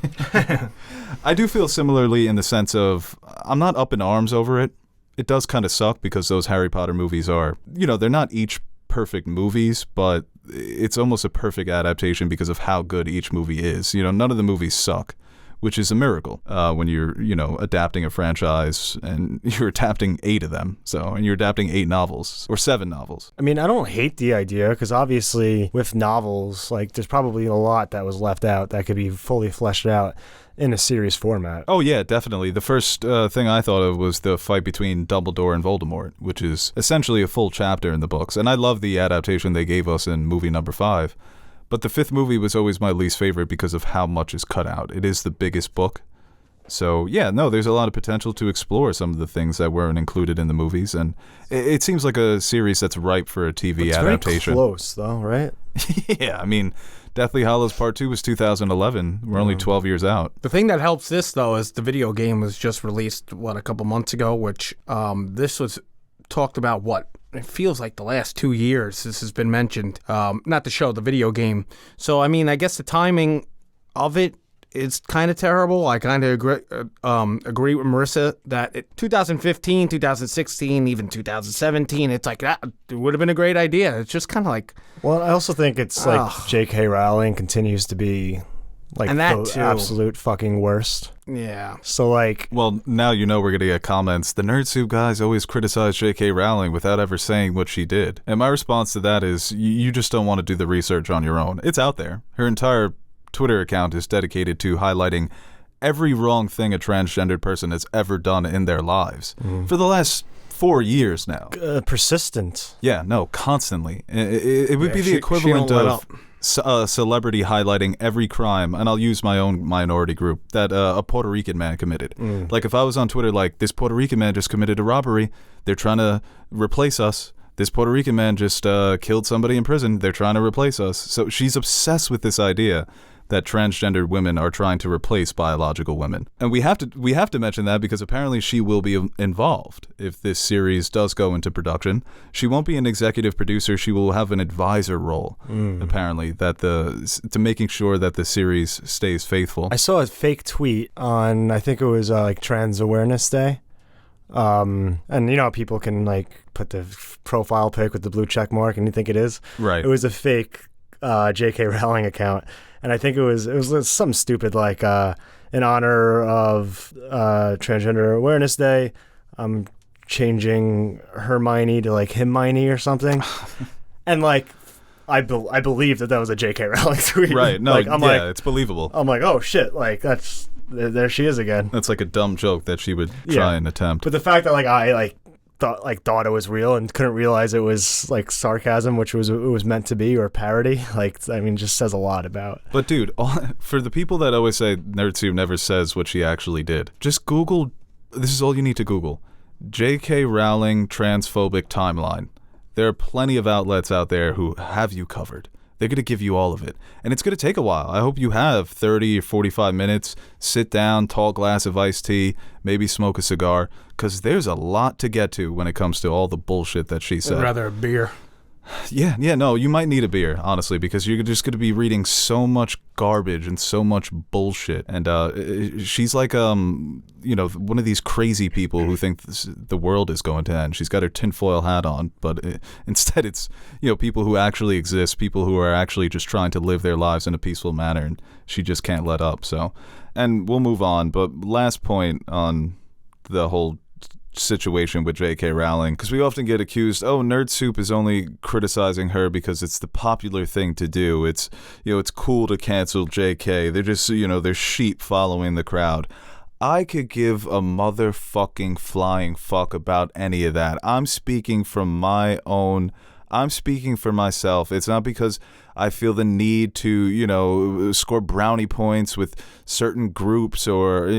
S3: I do feel similarly in the sense of I'm not up in arms over it. It does kind of suck because those Harry Potter movies are, they're not each perfect movies, but it's almost a perfect adaptation because of how good each movie is. None of the movies suck, which is a miracle when you're, adapting a franchise and you're adapting 8 of them. And you're adapting 8 novels or 7 novels.
S2: I mean, I don't hate the idea because obviously with novels, there's probably a lot that was left out that could be fully fleshed out in a series format.
S3: Oh, yeah, definitely. The first thing I thought of was the fight between Dumbledore and Voldemort, which is essentially a full chapter in the books. And I love the adaptation they gave us in movie number 5. But the 5th movie was always my least favorite because of how much is cut out. It is the biggest book. So, yeah, no, there's a lot of potential to explore some of the things that weren't included in the movies. And it seems like a series that's ripe for a TV adaptation.
S2: Very close, though, right?
S3: Yeah, I mean, Deathly Hallows Part 2 was 2011. We're only 12 years out.
S1: The thing that helps this, though, is the video game was just released, a couple months ago, which this was talked about, it feels like the last 2 years this has been mentioned. Not the show, the video game. So, I mean, I guess the timing of it is kind of terrible. I kind of agree with Marissa that 2015, 2016, even 2017, it's like that it would have been a great idea. It's just kind of like.
S2: Well, I also think it's like J.K. Rowling continues to be like
S1: and that
S2: the
S1: too.
S2: absolute fucking worst.
S1: Yeah.
S2: So like,
S3: well, now you know we're gonna get comments. The Nerd Soup guys always criticize J.K. Rowling without ever saying what she did. And my response to that is, you just don't want to do the research on your own. It's out there. Her entire Twitter account is dedicated to highlighting every wrong thing a transgendered person has ever done in their lives for the last 4 years now.
S2: Persistent.
S3: Yeah, no, constantly. It would be the equivalent of a celebrity highlighting every crime, and I'll use my own minority group, that a Puerto Rican man committed. Like if I was on Twitter like, this Puerto Rican man just committed a robbery, they're trying to replace us. This Puerto Rican man just killed somebody in prison, they're trying to replace us. So she's obsessed with this idea that transgendered women are trying to replace biological women. And we have to mention that because apparently she will be involved if this series does go into production. She won't be an executive producer, she will have an advisor role, apparently, to making sure that the series stays faithful.
S2: I saw a fake tweet on, I think it was like Trans Awareness Day. And you know, people can like put the profile pic with the blue check mark and you think it is.
S3: Right.
S2: It was a fake J.K. Rowling account. And I think it was something stupid like in honor of Transgender Awareness Day, I'm changing Hermione to like Himmione or something. And like I believe that was a J.K. Rowling tweet.
S3: Right. No,
S2: like,
S3: it's believable.
S2: I'm like, oh shit, like that's there she is again.
S3: That's like a dumb joke that she would try and attempt.
S2: But the fact that like I thought it was real and couldn't realize it was like sarcasm, which it was meant to be, or parody. Like, I mean, just says a lot about.
S3: But dude, for the people that always say NerdSoup never says what she actually did, just Google. This is all you need to Google: J.K. Rowling transphobic timeline. There are plenty of outlets out there who have you covered. They're going to give you all of it. And it's going to take a while. I hope you have 30 or 45 minutes, sit down, tall glass of iced tea, maybe smoke a cigar, because there's a lot to get to when it comes to all the bullshit that she said.
S1: I'd rather a beer.
S3: Yeah, no, you might need a beer, honestly, because you're just going to be reading so much garbage and so much bullshit. And she's like, one of these crazy people who think the world is going to end. She's got her tinfoil hat on, but instead it's, people who actually exist, people who are actually just trying to live their lives in a peaceful manner, and she just can't let up. So, and we'll move on, but last point on the whole situation with J.K. Rowling, because we often get accused, Nerd Soup is only criticizing her because it's the popular thing to do. It's, it's cool to cancel J.K. They're just, they're sheep following the crowd. I could give a motherfucking flying fuck about any of that. I'm speaking for myself. It's not because I feel the need to, score brownie points with certain groups or,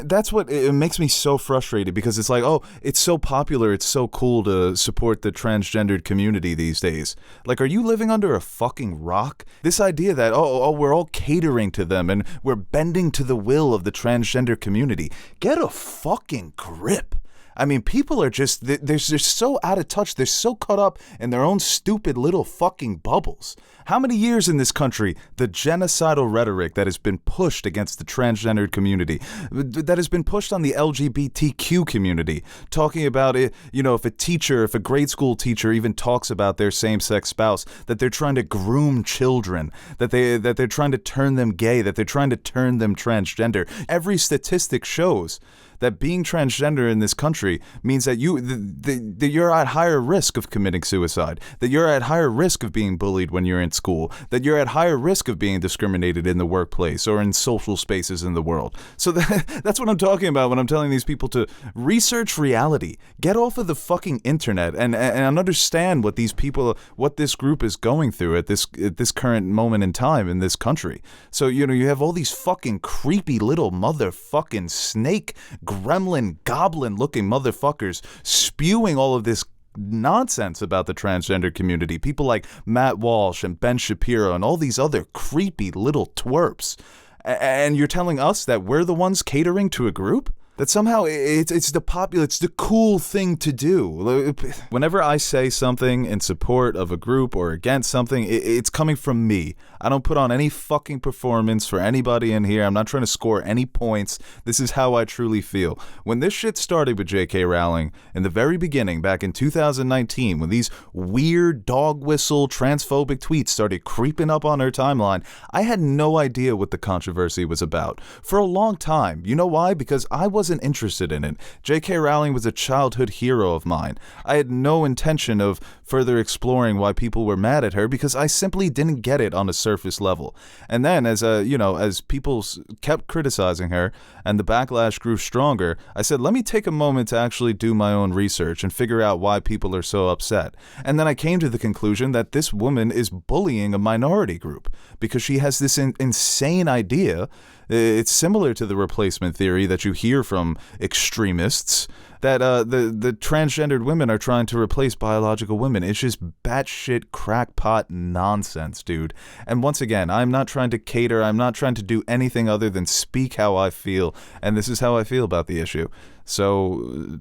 S3: that's what it makes me so frustrated, because it's like, it's so popular, it's so cool to support the transgendered community these days. Like, are you living under a fucking rock? This idea that, we're all catering to them and we're bending to the will of the transgender community. Get a fucking grip. I mean, people are just, they're so out of touch. They're so caught up in their own stupid little fucking bubbles. How many years in this country, the genocidal rhetoric that has been pushed against the transgendered community, that has been pushed on the LGBTQ community, talking about it, if a grade school teacher even talks about their same-sex spouse, that they're trying to groom children, that they're trying to turn them gay, that they're trying to turn them transgender. Every statistic shows that being transgender in this country means that you're at higher risk of committing suicide, that you're at higher risk of being bullied when you're in school, that you're at higher risk of being discriminated in the workplace or in social spaces in the world. So that's what I'm talking about when I'm telling these people to research reality. Get off of the fucking internet and understand what this group is going through at this current moment in time in this country. So, you have all these fucking creepy little motherfucking snake gremlin, goblin-looking motherfuckers spewing all of this nonsense about the transgender community. People like Matt Walsh and Ben Shapiro and all these other creepy little twerps. And you're telling us that we're the ones catering to a group? That somehow it's the cool thing to do. Whenever I say something in support of a group or against something, it's coming from me. I don't put on any fucking performance for anybody in here. I'm not trying to score any points. This is how I truly feel. When this shit started with J.K. Rowling in the very beginning, back in 2019, when these weird dog whistle transphobic tweets started creeping up on her timeline, I had no idea what the controversy was about. For a long time. You know why? Because I wasn't interested in it. J.K. Rowling was a childhood hero of mine. I had no intention of further exploring why people were mad at her because I simply didn't get it on a surface level. And then as people kept criticizing her and the backlash grew stronger, I said, let me take a moment to actually do my own research and figure out why people are so upset. And then I came to the conclusion that this woman is bullying a minority group because she has this insane idea. It's similar to the replacement theory that you hear from extremists that the transgendered women are trying to replace biological women. It's just batshit crackpot nonsense, dude. And once again, I'm not trying to cater. I'm not trying to do anything other than speak how I feel. And this is how I feel about the issue. So,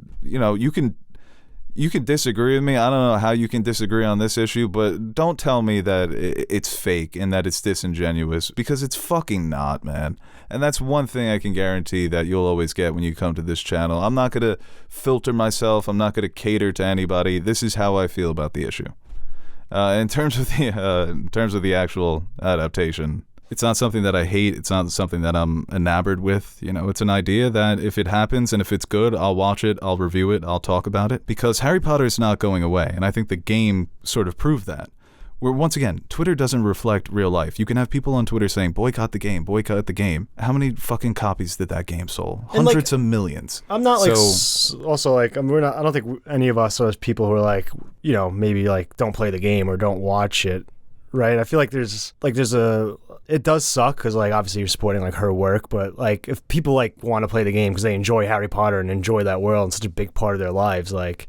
S3: you can disagree with me. I don't know how you can disagree on this issue, but don't tell me that it's fake and that it's disingenuous, because it's fucking not, man. And that's one thing I can guarantee that you'll always get when you come to this channel. I'm not going to filter myself. I'm not going to cater to anybody. This is how I feel about the issue. In terms of the actual adaptation, it's not something that I hate. It's not something that I'm enamored with. It's an idea that if it happens and if it's good, I'll watch it, I'll review it, I'll talk about it. Because Harry Potter is not going away, and I think the game sort of proved that. Where, once again, Twitter doesn't reflect real life. You can have people on Twitter saying, boycott the game, boycott the game. How many fucking copies did that game sold? Hundreds of millions.
S2: I'm not I don't think any of us are people who are like, maybe like don't play the game or don't watch it. Right, I feel like it does suck because like obviously you're supporting like her work, but like if people like want to play the game because they enjoy Harry Potter and enjoy that world and such a big part of their lives, like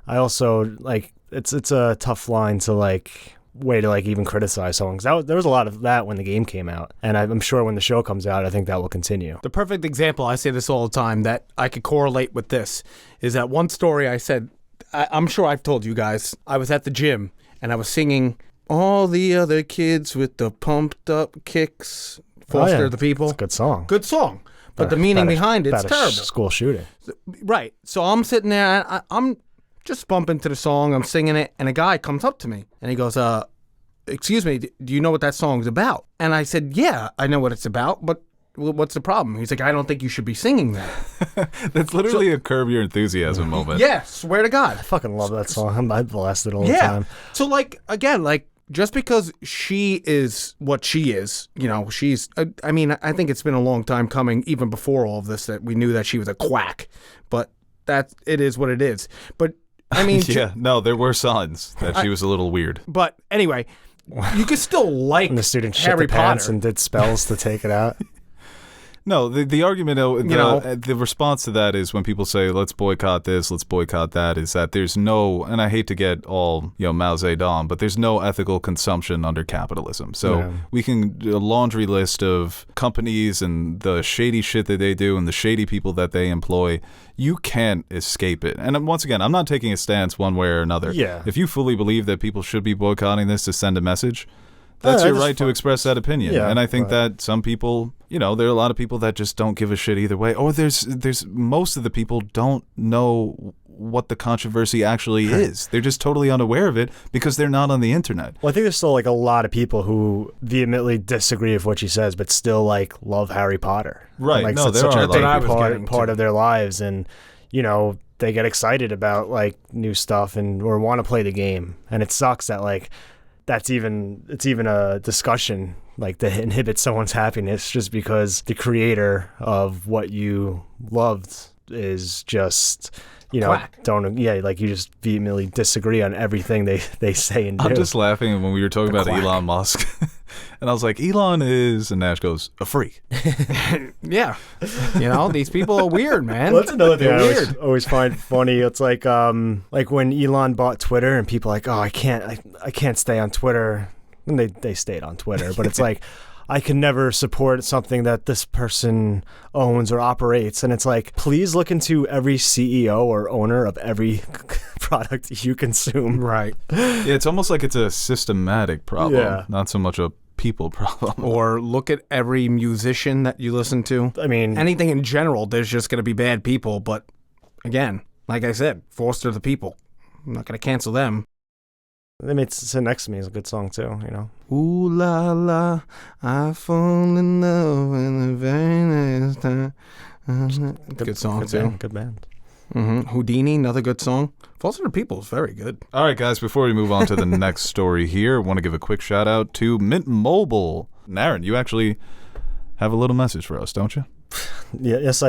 S2: I also like it's a tough line to like way to like even criticize someone, because there was a lot of that when the game came out, and I'm sure when the show comes out, I think that will continue.
S1: The perfect example, I say this all the time, that I could correlate with this is that one story I said. I'm sure I've told you guys. I was at the gym and I was singing all the other kids with the pumped up kicks, Foster the People.
S2: It's a good song.
S1: Good song. But the meaning behind it's terrible.
S2: School shooting.
S1: Right. So I'm sitting there, and I'm just bumping to the song, I'm singing it, and a guy comes up to me, and he goes, excuse me, do you know what that song's about? And I said, yeah, I know what it's about, but what's the problem? He's like, I don't think you should be singing that.
S3: That's literally a Curb Your Enthusiasm moment.
S1: Yeah, swear to God.
S2: I fucking love that song. I blast it all the time.
S1: So, like, again, like, just because she is what she is, she's, I mean, I think it's been a long time coming, even before all of this, that we knew that she was a quack. But it is what it is. But, I mean...
S3: there were signs that she was a little weird.
S1: But, anyway, you could still like
S2: and the student shit
S1: Harry
S2: the pants
S1: Potter.
S2: and did spells to take it out.
S3: No, the argument, the response to that is when people say, let's boycott this, let's boycott that, is that there's no, and I hate to get all, Mao Zedong, but there's no ethical consumption under capitalism. So we can do a laundry list of companies and the shady shit that they do and the shady people that they employ. You can't escape it. And once again, I'm not taking a stance one way or another.
S2: Yeah.
S3: If you fully believe that people should be boycotting this to send a message, that's your right to express that opinion.
S2: Yeah,
S3: and I think that some people, there are a lot of people that just don't give a shit either way. Or there's most of the people don't know what the controversy actually is. They're just totally unaware of it because they're not on the internet.
S2: Well, I think there's still like a lot of people who vehemently disagree with what she says, but still like love Harry Potter.
S3: Right.
S2: And, like,
S3: no,
S2: it's
S3: there
S2: such
S3: are
S2: a
S3: a
S2: big
S3: big
S2: part of their lives, and they get excited about like new stuff or want to play the game, and it sucks that like it's even a discussion like to inhibit someone's happiness just because the creator of what you loved is just like you just vehemently disagree on everything they say and do.
S3: I'm just laughing when we were talking about
S2: quack.
S3: Elon Musk. And I was like, Elon is, and Nash goes, a freak.
S1: Yeah. These people are weird, man.
S2: Well, that's another thing I always find funny. It's like when Elon bought Twitter and people are like, oh, I can't stay on Twitter. And they stayed on Twitter. But it's like, I can never support something that this person owns or operates. And it's like, please look into every CEO or owner of every product you consume.
S1: Right.
S3: Yeah, it's almost like it's a systematic problem, not so much a people problem.
S1: Or look at every musician that you listen to.
S2: I mean,
S1: Anything in general, there's just going to be bad people. But again, like I said, foster the people. I'm not going to cancel them.
S2: I mean, Sit Next to Me is a good song too, you know.
S1: Ooh la la, I fall in love in the very next time. Good song
S2: good
S1: too.
S2: Band, good band.
S1: Houdini, another good song. Foster the People is very good.
S3: All right, guys, before we move on to the next story here, I want to give a quick shout out to Mint Mobile. Aaron, you actually have a little message for us, don't you?
S2: Yeah, yes,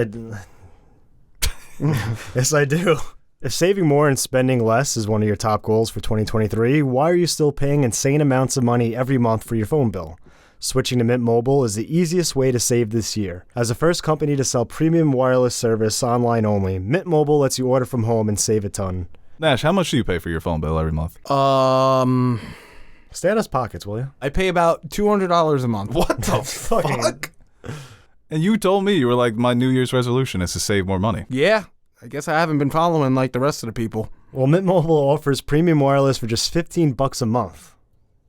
S2: yes, I do. If saving more and spending less is one of your top goals for 2023, why are you still paying insane amounts of money every month for your phone bill? Switching to Mint Mobile is the easiest way to save this year. As the first company to sell premium wireless service online only, Mint Mobile lets you order from home and save a ton.
S3: Nash, how much do you pay for your phone bill every month?
S2: Stay out of pockets, will you?
S1: I pay about $200 a month.
S3: What the fuck? And you told me, you were like, my New Year's resolution is to save more money.
S1: Yeah, I guess I haven't been following like the rest of the people.
S2: Well, Mint Mobile offers premium wireless for just $15 a month.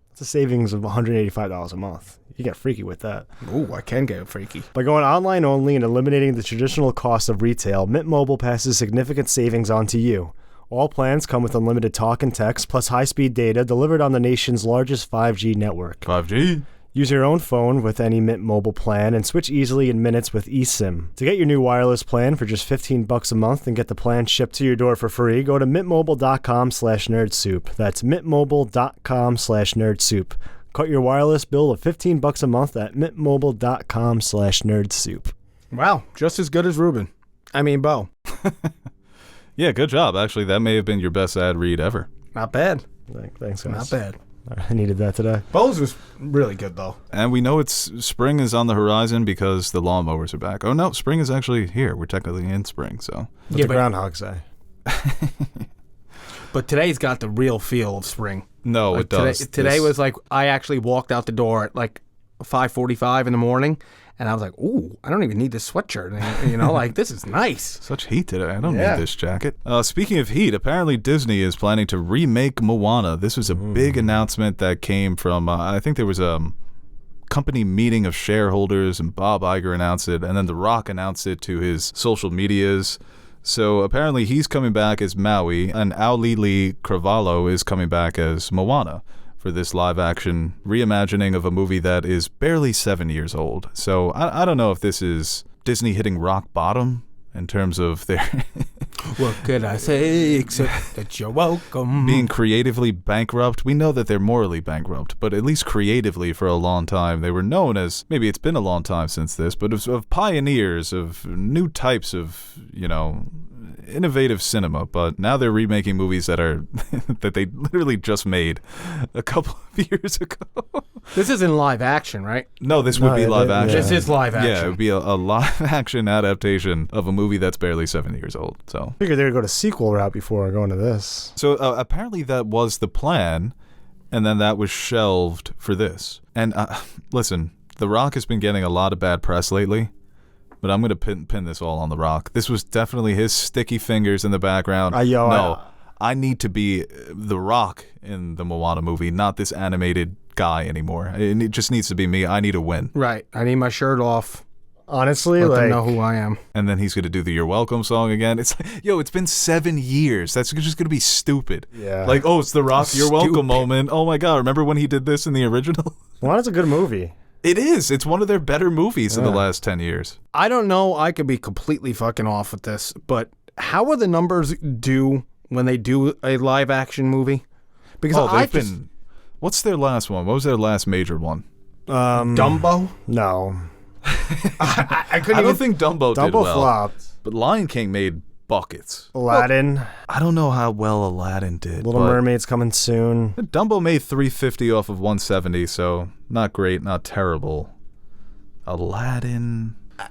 S2: That's a savings of $185 a month. You get freaky with that.
S1: Ooh, I can get freaky.
S2: By going online only and eliminating the traditional cost of retail, Mint Mobile passes significant savings on to you. All plans come with unlimited talk and text, plus high-speed data delivered on the nation's largest 5G network.
S3: 5G?
S2: Use your own phone with any Mint Mobile plan and switch easily in minutes with eSIM. To get your new wireless plan for just $15 a month and get the plan shipped to your door for free, go to mintmobile.com/nerdsoup. That's mintmobile.com/nerdsoup. Cut your wireless bill of $15 a month at mintmobile.com/nerdsoup.
S1: Wow, just as good as Ruben. I mean, Bo.
S3: Yeah, good job. Actually, that may have been your best ad read ever.
S1: Not bad.
S2: Thanks, guys.
S1: Not bad.
S2: I needed that today.
S1: Bo's was really good, though.
S3: And we know spring is on the horizon because the lawnmowers are back. Oh, no, spring is actually here. We're technically in spring, so.
S2: What's the Groundhog say?
S1: But today's got the real feel of spring.
S3: No,
S1: like
S3: it does.
S1: Today was like, I actually walked out the door at like 5:45 in the morning, and I was like, ooh, I don't even need this sweatshirt. You know, like, this is nice.
S3: Such heat today. I don't need this jacket. Speaking of heat, apparently Disney is planning to remake Moana. This was a big announcement that came from, I think there was a company meeting of shareholders, and Bob Iger announced it, and then The Rock announced it to his social medias. So apparently he's coming back as Maui, and Auli'i Cravalho is coming back as Moana for this live-action reimagining of a movie that is barely 7 years old. So I don't know if this is Disney hitting rock bottom in terms of their
S1: What could I say except that you're welcome?
S3: being creatively bankrupt. We know that they're morally bankrupt, but at least creatively for a long time they were known as, maybe it's been a long time since this, but of pioneers of new types of, innovative cinema. But now they're remaking movies that are that they literally just made a couple of years ago.
S1: This isn't live action, right?
S3: No, this would be live action.
S1: This is live action.
S3: Yeah, it would be a live action adaptation of a movie that's barely 7 years old. So
S2: I figured they would go to sequel route before going to this.
S3: So apparently that was the plan, and then that was shelved for this. And listen, The Rock has been getting a lot of bad press lately, but I'm going to pin this all on The Rock. This was definitely his sticky fingers in the background. I need to be The Rock in the Moana movie, not this animated guy anymore. It just needs to be me. I need a win.
S1: Right. I need my shirt off.
S2: Honestly,
S1: Let them know who I am.
S3: And then he's going to do the You're Welcome song again. It's like, it's been 7 years. That's just going to be stupid.
S2: Yeah.
S3: Like, it's The Rock You're Welcome moment. Oh my God, remember when he did this in the original?
S2: Moana's a good movie.
S3: It is. It's one of their better movies in the last 10 years.
S1: I don't know. I could be completely fucking off with this, but how are the numbers do when they do a live action movie? Because
S3: what's their last one? What was their last major one?
S1: Dumbo?
S2: No.
S1: I
S3: don't think Dumbo did well.
S2: flopped.
S3: But Lion King made buckets.
S2: Aladdin.
S3: I don't know how well Aladdin did.
S2: Little Mermaid's coming soon.
S3: Dumbo made 350 off of 170, so not great, not terrible. Aladdin.
S2: I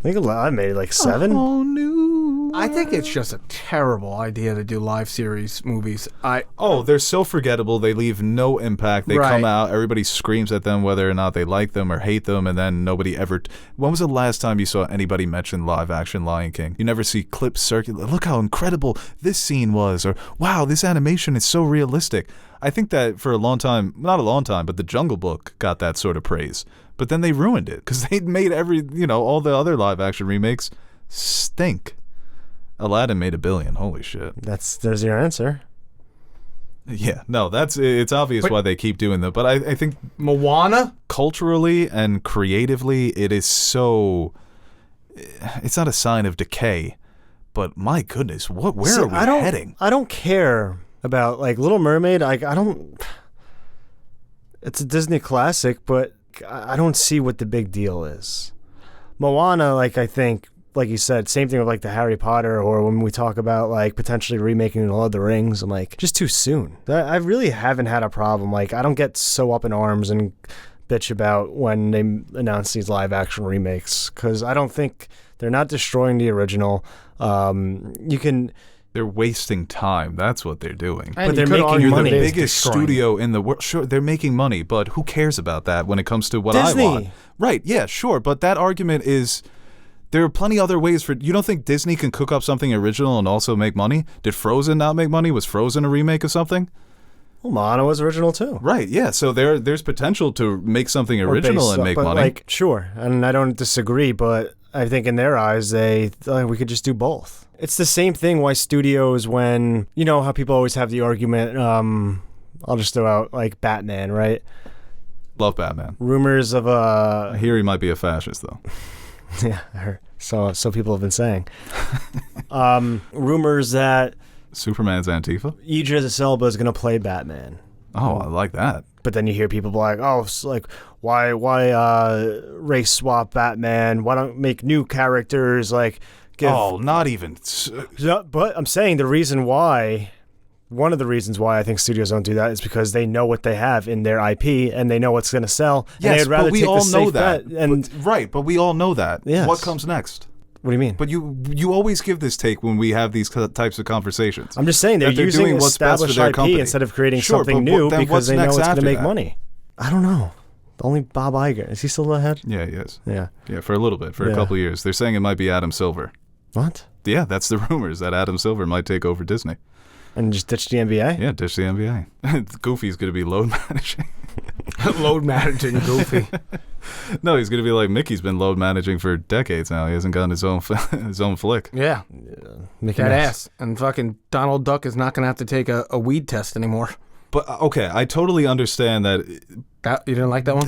S2: think Aladdin made like 7.
S3: Oh, new
S1: I think it's just a terrible idea to do live series movies.
S3: They're so forgettable. They leave no impact. They come out, everybody screams at them whether or not they like them or hate them, and then nobody ever... When was the last time you saw anybody mention live-action Lion King? You never see clips circulate. Look how incredible this scene was, or wow, this animation is so realistic. I think that for a long time, not a long time, but The Jungle Book got that sort of praise. But then they ruined it because they made all the other live-action remakes stink. Aladdin made $1 billion. Holy shit.
S2: There's your answer.
S3: Yeah, no, it's obvious why they keep doing that. But I think
S1: Moana?
S3: Culturally and creatively, it is so... It's not a sign of decay, but my goodness, where are we heading?
S2: I don't care about, like, Little Mermaid. I don't... It's a Disney classic, but I don't see what the big deal is. Moana, like, I think, like you said, same thing with, like, the Harry Potter, or when we talk about, like, potentially remaking The Lord of the Rings, I'm like, just too soon. I really haven't had a problem. Like, I don't get so up in arms and bitch about when they announce these live-action remakes, because I don't think they're not destroying the original.
S3: They're wasting time. That's what they're doing.
S2: But they're making money.
S3: You're the biggest studio in the world. Sure, they're making money, but who cares about that when it comes to what
S2: Disney.
S3: I want? Right, yeah, sure. But that argument is, there are plenty other ways for... You don't think Disney can cook up something original and also make money? Did Frozen not make money? Was Frozen a remake of something?
S2: Well, Moana was original too.
S3: Right, yeah. So there's potential to make something original and make money.
S2: Like, sure, and I don't disagree, but I think in their eyes, we could just do both. It's the same thing why studios, when, you know how people always have the argument, I'll just throw out, like, Batman, right?
S3: Love Batman.
S2: Rumors of
S3: I hear he might be a fascist, though.
S2: Yeah, I heard. So people have been saying. Rumors that
S3: Superman's Antifa?
S2: Idris Elba is going to play Batman.
S3: Oh, I like that.
S2: But then you hear people like, oh, it's like, why race swap Batman? Why don't make new characters? Like,
S3: not even.
S2: But I'm saying one of the reasons why I think studios don't do that is because they know what they have in their IP and they know what's going to sell.
S3: Yes,
S2: and
S3: but we all know that.
S2: Right,
S3: but we all know that.
S2: Yes.
S3: What comes next?
S2: What do you mean?
S3: But you always give this take when we have these types of conversations.
S2: I'm just saying they're using
S3: doing what's best for
S2: established
S3: their
S2: IP
S3: company.
S2: instead of creating something new because they know it's going to make money. I don't know. Only Bob Iger. Is he still ahead?
S3: Yeah, he is.
S2: Yeah.
S3: Yeah, for a little bit, for a couple of years. They're saying it might be Adam Silver.
S2: What?
S3: Yeah, that's the rumors, that Adam Silver might take over Disney.
S2: And just ditch the NBA?
S3: Yeah, ditch the NBA. Goofy's going to be load managing.
S1: Load managing Goofy.
S3: No, he's going to be like Mickey's been load managing for decades now. He hasn't gotten his own flick.
S1: Yeah. That ass. And fucking Donald Duck is not going to have to take a weed test anymore.
S3: But, okay, I totally understand that.
S1: You didn't like that one?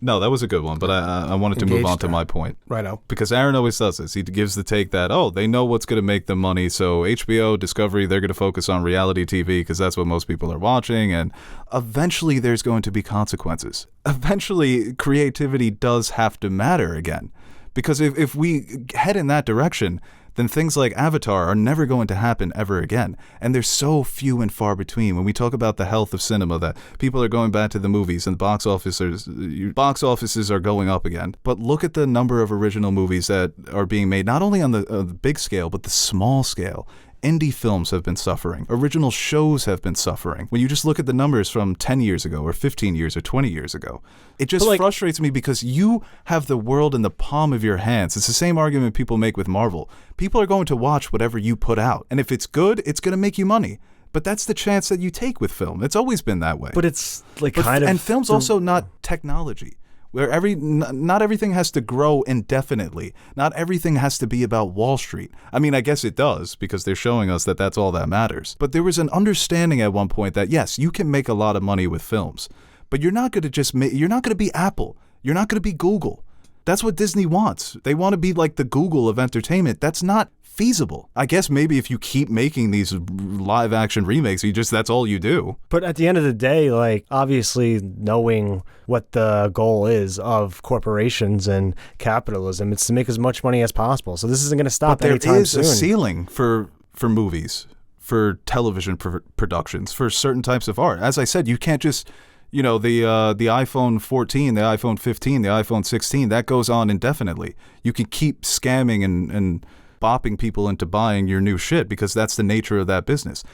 S3: No, that was a good one, but I wanted to move on to my point.
S1: Righto.
S3: Because Aaron always does this. He gives the take that, they know what's going to make them money, so HBO, Discovery, they're going to focus on reality TV because that's what most people are watching, and eventually there's going to be consequences. Eventually, creativity does have to matter again. Because if we head in that direction, then things like Avatar are never going to happen ever again. And they're so few and far between. When we talk about the health of cinema, that people are going back to the movies and box offices are going up again. But look at the number of original movies that are being made, not only on the big scale, but the small scale. Indie films have been suffering. Original shows have been suffering. When you just look at the numbers from 10 years ago or 15 years or 20 years ago, it just frustrates me because you have the world in the palm of your hands. It's the same argument people make with Marvel. People are going to watch whatever you put out. And if it's good, it's going to make you money. But that's the chance that you take with film. It's always been that way.
S2: But it's like
S3: And film's also not technology. Where not everything has to grow indefinitely. Not everything has to be about Wall Street. I mean, I guess it does, because they're showing us that that's all that matters. But there was an understanding at one point that, yes, you can make a lot of money with films, but you're not going to you're not going to be Apple. You're not going to be Google. That's what Disney wants. They want to be like the Google of entertainment. That's not feasible. I guess maybe if you keep making these live action remakes, that's all you do.
S2: But at the end of the day, like, obviously knowing what the goal is of corporations and capitalism, it's to make as much money as possible. So this isn't going to stop anytime soon.
S3: But there is a ceiling for movies, for television productions, for certain types of art. As I said, you can't just, the iPhone 14, the iPhone 15, the iPhone 16, that goes on indefinitely. You can keep scamming and bopping people into buying your new shit because that's the nature of that business.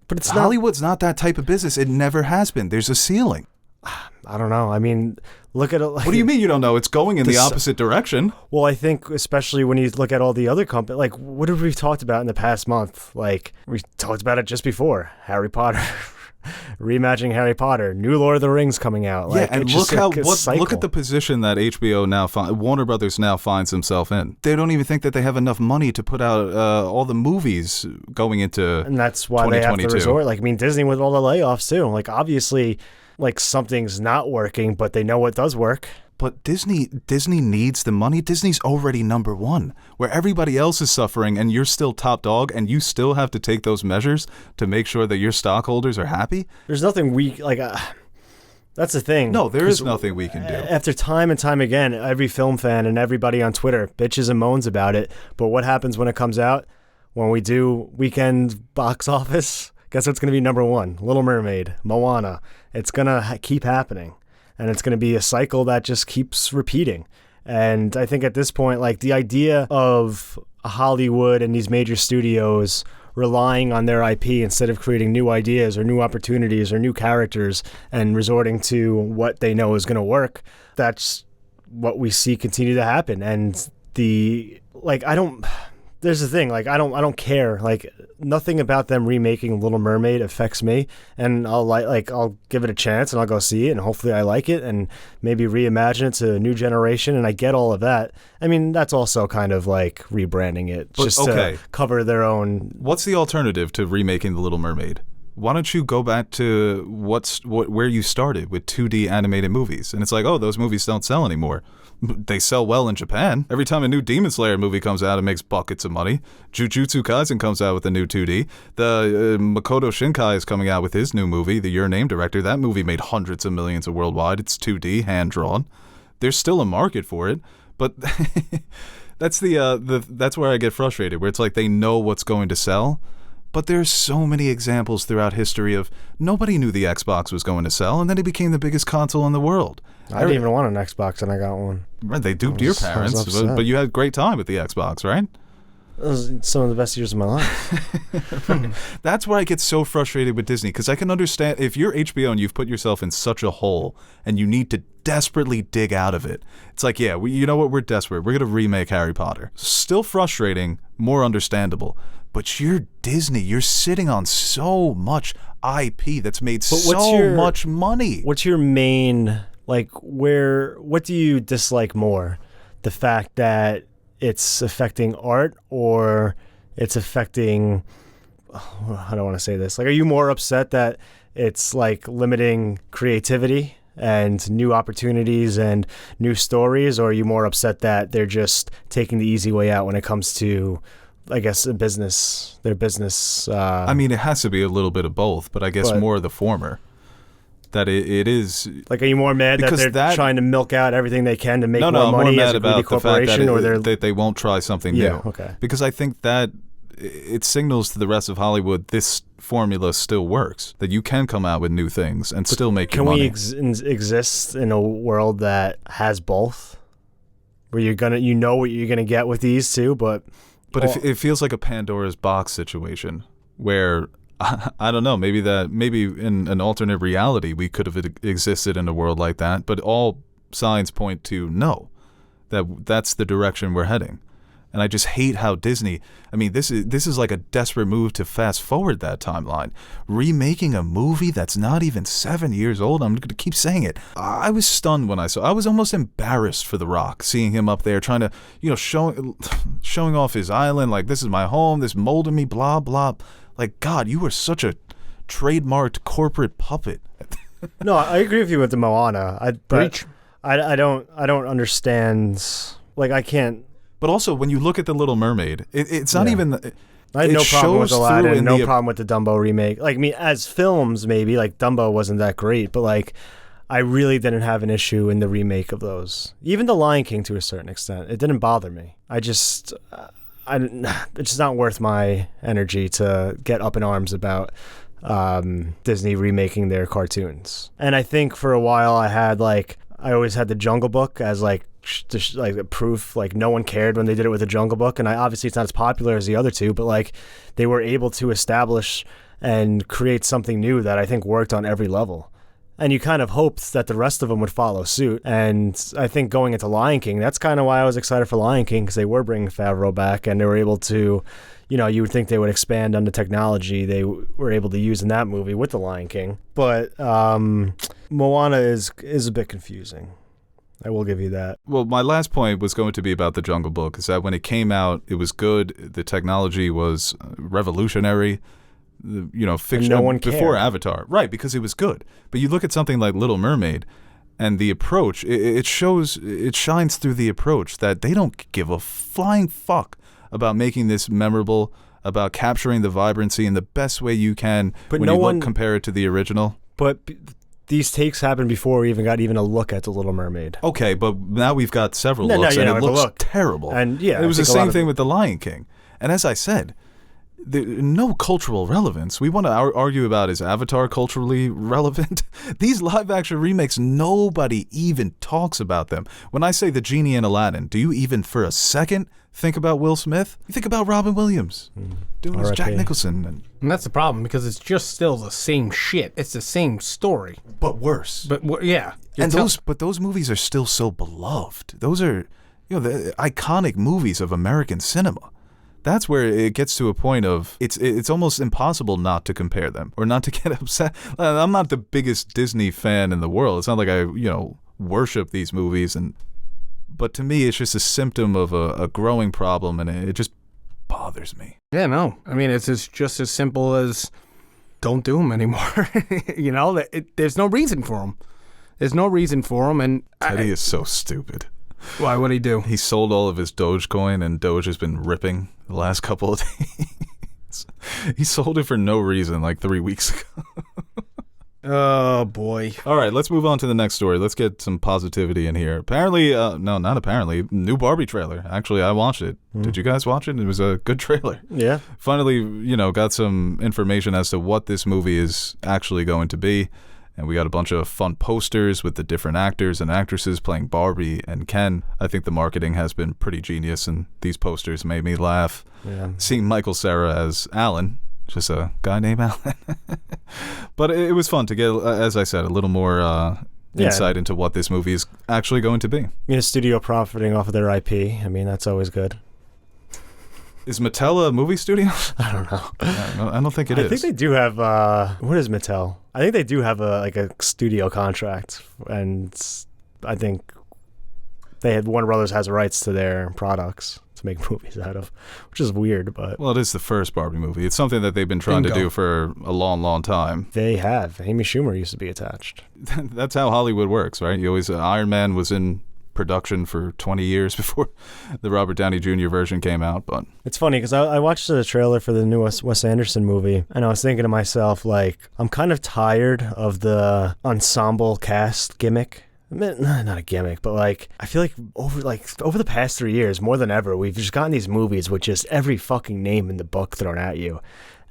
S2: But it's
S3: Hollywood's not that type of business. It never has been. There's a ceiling.
S2: I don't know. I mean, look at it. Like,
S3: What do you mean you don't know? It's going in the opposite direction.
S2: Well, I think especially when you look at all the other companies, like what have we talked about in the past month? Like we talked about it just before. Harry Potter, reimagining Harry Potter, new Lord of the Rings coming out. Like,
S3: Yeah, and
S2: it's
S3: look at the position that HBO now Warner Brothers now finds himself in. They don't even think that they have enough money to put out all the movies going into
S2: and that's why they have to
S3: 2022.
S2: resort. Like I mean, Disney with all the layoffs too. Like obviously, like something's not working, but they know what does work.
S3: But Disney needs the money. Disney's already number one, where everybody else is suffering and you're still top dog, and you still have to take those measures to make sure that your stockholders are happy.
S2: There's nothing we like. That's the thing.
S3: No, there is nothing we can do.
S2: After time and time again, every film fan and everybody on Twitter bitches and moans about it. But what happens when it comes out? When we do weekend box office, guess what's going to be number one? Little Mermaid, Moana. It's going to keep happening. And it's going to be a cycle that just keeps repeating. And I think at this point, like the idea of Hollywood and these major studios relying on their IP instead of creating new ideas or new opportunities or new characters and resorting to what they know is going to work, that's what we see continue to happen. And there's the thing, like I don't care. Like nothing about them remaking Little Mermaid affects me, and I'll give it a chance and I'll go see it and hopefully I like it and maybe reimagine it to a new generation, and I get all of that. I mean, that's also kind of like rebranding it to cover their own.
S3: What's the alternative to remaking The Little Mermaid? Why don't you go back to where you started with 2D animated movies? And it's like, oh, those movies don't sell anymore. They sell well in Japan. Every time a new Demon Slayer movie comes out, it makes buckets of money. Jujutsu Kaisen comes out with a new 2D. The Makoto Shinkai is coming out with his new movie, the Your Name director. That movie made hundreds of millions worldwide. It's 2D, hand-drawn. There's still a market for it, but that's that's where I get frustrated, where it's like they know what's going to sell. But there's so many examples throughout history of nobody knew the Xbox was going to sell, and then it became the biggest console in the world.
S2: I didn't even want an Xbox, and I got one.
S3: Right, they duped your parents, but you had a great time with the Xbox, right?
S2: It was some of the best years of my life.
S3: Right. That's where I get so frustrated with Disney, because I can understand if you're HBO and you've put yourself in such a hole and you need to desperately dig out of it. It's like, yeah, you know what? We're desperate. We're going to remake Harry Potter. Still frustrating, more understandable. But you're Disney. You're sitting on so much IP that's made much money.
S2: What's your main, what do you dislike more? The fact that it's affecting art, or it's affecting, I don't want to say this. Like, are you more upset that it's like limiting creativity and new opportunities and new stories, or are you more upset that they're just taking the easy way out when it comes to, I guess, their business?
S3: I mean, it has to be a little bit of both, but I guess more the former. That it is.
S2: Like, are you more mad that they're trying to milk out everything they can to make more money as a greedy corporation,
S3: that they won't try something new?
S2: Okay.
S3: Because I think that it signals to the rest of Hollywood this formula still works. That you can come out with new things and still make your money.
S2: Can we exist in a world that has both, where you know what you're gonna get with these two, but
S3: it feels like a Pandora's box situation where. I don't know, maybe in an alternate reality we could have existed in a world like that, but all signs point to no, that's the direction we're heading. And I just hate how Disney, I mean, this is like a desperate move to fast forward that timeline. Remaking a movie that's not even 7 years old, I'm going to keep saying it. I was stunned when I was almost embarrassed for The Rock, seeing him up there trying to, showing off his island, like, this is my home, this molded me, blah, blah. Like, God, you were such a trademarked corporate puppet.
S2: No, I agree with you with the Moana. I don't understand. Like, I can't.
S3: But also, when you look at The Little Mermaid, it's not even.
S2: I had no problem with Aladdin, no problem with the Dumbo remake. Like, I mean, as films, maybe, like, Dumbo wasn't that great, but, like, I really didn't have an issue in the remake of those. Even The Lion King, to a certain extent. It didn't bother me. It's just not worth my energy to get up in arms about Disney remaking their cartoons. And I think for a while I always had The Jungle Book as like like proof. Like no one cared when they did it with the Jungle Book, and obviously it's not as popular as the other two, but like they were able to establish and create something new that I think worked on every level. And you kind of hoped that the rest of them would follow suit. And I think going into Lion King, that's kind of why I was excited for Lion King, because they were bringing Favreau back and they were able to, you know, you would think they would expand on the technology they were able to use in that movie with the Lion King. But Moana is a bit confusing. I will give you that.
S3: Well, my last point was going to be about the Jungle Book, is that when it came out, it was good. The technology was revolutionary. You know, fiction
S2: no one
S3: before
S2: cared.
S3: Avatar, right? Because it was good. But you look at something like Little Mermaid, and the approach, it shines through the approach that they don't give a flying fuck about making this memorable, about capturing the vibrancy in the best way you can.
S2: But
S3: when
S2: no
S3: you
S2: one
S3: compare it to the original.
S2: But these takes happened before we even got a look at the Little Mermaid.
S3: Okay, but now we've got several looks, and it looks terrible.
S2: And yeah,
S3: it was
S2: I
S3: the
S2: think a lot
S3: same
S2: of
S3: thing with The Lion King. And as I said, no cultural relevance. We want to argue about, is Avatar culturally relevant? These live-action remakes, nobody even talks about them. When I say The Genie in Aladdin, do you even for a second think about Will Smith? You think about Robin Williams doing as Jack Nicholson.
S1: And that's the problem, because it's just still the same shit. It's the same story.
S3: But worse.
S1: But yeah.
S3: And those movies are still so beloved. Those are, you know, the iconic movies of American cinema. That's where it gets to a point of it's almost impossible not to compare them or not to get upset. I'm not the biggest Disney fan in the world. It's not like I, worship these movies, but to me, it's just a symptom of a growing problem, and it just bothers me.
S1: Yeah, no. I mean, it's just as simple as don't do them anymore. You know, there's no reason for them. There's no reason for them, and
S3: Teddy is so stupid.
S1: Why? What'd he do?
S3: He sold all of his Dogecoin, and Doge has been ripping the last couple of days. He sold it for no reason like 3 weeks ago.
S1: Oh, boy.
S3: All right, let's move on to the next story. Let's get some positivity in here. Apparently, no, not apparently, new Barbie trailer. Actually, I watched it. Did you guys watch it? It was a good trailer.
S2: Yeah.
S3: Finally, got some information as to what this movie is actually going to be. And we got a bunch of fun posters with the different actors and actresses playing Barbie and Ken. I think the marketing has been pretty genius, and these posters made me laugh.
S2: Yeah.
S3: Seeing Michael Cera as Alan, just a guy named Alan. But it was fun to get, as I said, a little more insight into what this movie is actually going to be.
S2: A studio profiting off of their IP. I mean, that's always good.
S3: Is Mattel a movie studio?
S2: I don't know.
S3: I don't think it is.
S2: I think they do have, what is Mattel? I think they do have a studio contract, and I think Warner Brothers has rights to their products to make movies out of, which is weird, but...
S3: Well, it is the first Barbie movie. It's something that they've been trying to do for a long, long time.
S2: They have. Amy Schumer used to be attached.
S3: That's how Hollywood works, right? You always... Iron Man was in production for 20 years before the Robert Downey Jr. version came out, but...
S2: It's funny, because I watched the trailer for the new Wes Anderson movie, and I was thinking to myself, like, I'm kind of tired of the ensemble cast gimmick. I mean, not a gimmick, but like I feel like over the past 3 years, more than ever, we've just gotten these movies with just every fucking name in the book thrown at you,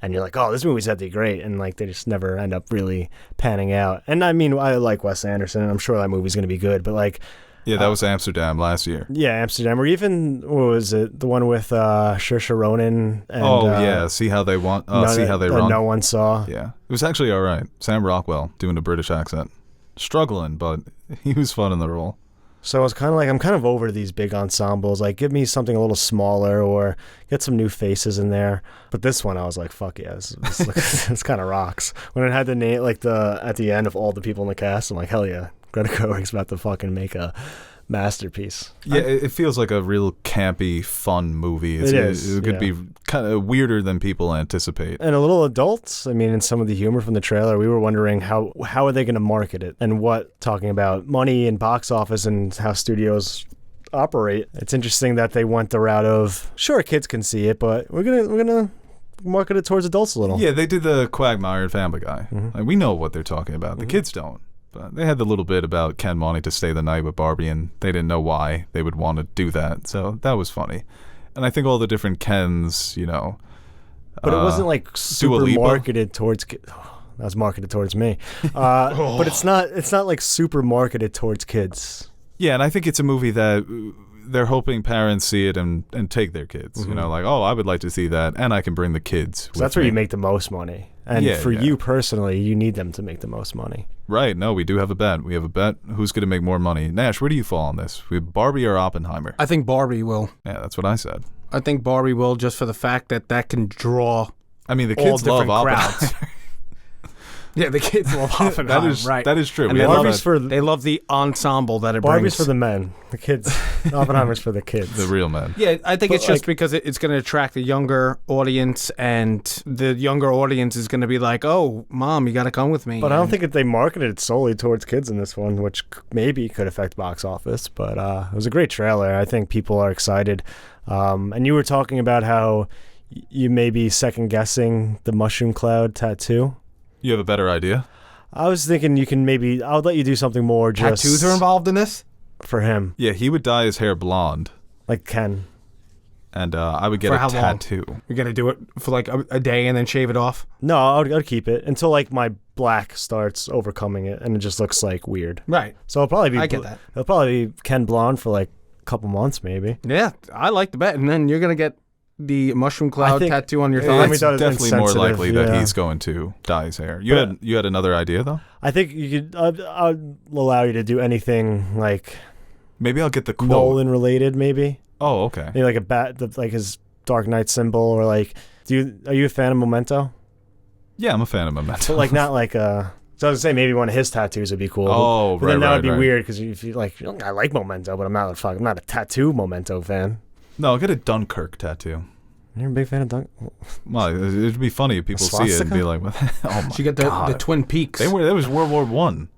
S2: and you're like, oh, this movie's had to be great, and like they just never end up really panning out. And I mean, I like Wes Anderson, and I'm sure that movie's gonna be good, but like,
S3: yeah, that was Amsterdam last year.
S2: Yeah, Amsterdam, or even what was it, the one with Saoirse Ronan? And,
S3: see how they want, see how they run.
S2: No one saw.
S3: Yeah, it was actually all right. Sam Rockwell doing a British accent. Struggling, but he was fun in the role.
S2: So I was kind of like, I'm kind of over these big ensembles. Like, give me something a little smaller or get some new faces in there. But this one, I was like, fuck yeah, this kind of rocks. When it had the name, like at the end of all the people in the cast, I'm like, hell yeah, Greta Gerwig's about to fucking make a masterpiece.
S3: Yeah, it feels like a real campy, fun movie.
S2: It is.
S3: It could be kind of weirder than people anticipate.
S2: And a little adult. I mean, in some of the humor from the trailer, we were wondering how are they going to market it, and talking about money and box office and how studios operate. It's interesting that they went the route of, sure, kids can see it, but we're gonna market it towards adults a little.
S3: Yeah, they did the Quagmire and Family Guy. Mm-hmm. Like, we know what they're talking about. The kids don't. But they had the little bit about Ken wanting to stay the night with Barbie, and they didn't know why they would want to do that. So that was funny. And I think all the different Kens,
S2: But it wasn't like super marketed towards kids. Oh, that was marketed towards me. But it's not like super marketed towards kids.
S3: Yeah, and I think it's a movie that they're hoping parents see it and take their kids. You know, like, oh, I would like to see that, and I can bring the kids.
S2: So that's where you make the most money. And for you personally, you need them to make the most money.
S3: Right. No, we do have a bet. We have a bet. Who's going to make more money? Nash, where do you fall on this? We have Barbie or Oppenheimer?
S1: I think Barbie will.
S3: Yeah, that's what I said.
S1: I think Barbie will, just for the fact that can draw.
S3: I mean, the
S1: all
S3: kids love
S1: different
S3: Oppenheimer.
S1: crowds. Yeah, the kids love Oppenheimer. Right.
S3: That is true.
S1: And they love the ensemble that it brings.
S2: Barbie's for the men. The kids. Oppenheimer's for the kids.
S3: The real men.
S1: Yeah, I think it's just because it's going to attract a younger audience, and the younger audience is going to be like, oh, Mom, you got to come with me.
S2: But I don't think that they marketed it solely towards kids in this one, which maybe could affect box office. But it was a great trailer. I think people are excited. And you were talking about how you may be second-guessing the mushroom cloud tattoo.
S3: You have a better idea?
S2: I was thinking I would let you do something more just...
S1: Tattoos are involved in this?
S2: For him.
S3: Yeah, he would dye his hair blonde.
S2: Like Ken.
S3: And I would get
S1: For
S3: a
S1: how
S3: tattoo.
S1: Long? You're going to do it for like a day and then shave it off?
S2: No, I'll keep it until like my black starts overcoming it and it just looks like weird.
S1: Right.
S2: So it'll probably be...
S1: I get that.
S2: It'll probably be Ken blonde for like a couple months maybe.
S1: Yeah, I like the bet. And then you're going to get the mushrow cloud tattoo on your thigh.
S3: It's definitely more likely that he's going to dye his hair. You had another idea though?
S2: I think you could. I'll allow you to do anything like.
S3: Maybe I'll get the quote.
S2: Nolan related, maybe.
S3: Oh, okay.
S2: Maybe like a bat, like his Dark Knight symbol, or like. Are you a fan of Memento?
S3: Yeah, I'm a fan of Memento.
S2: But like not like a. So I was gonna say maybe one of his tattoos would be cool.
S3: Oh,
S2: but then that would be weird because if you like, I like Memento, but I'm not a tattoo Memento fan.
S3: No, I'll get a Dunkirk tattoo.
S2: You're a big fan of Dunk?
S3: Well, it'd be funny if people see it and be like, "What? Oh my
S1: You get the Twin Peaks.
S3: That was World War One.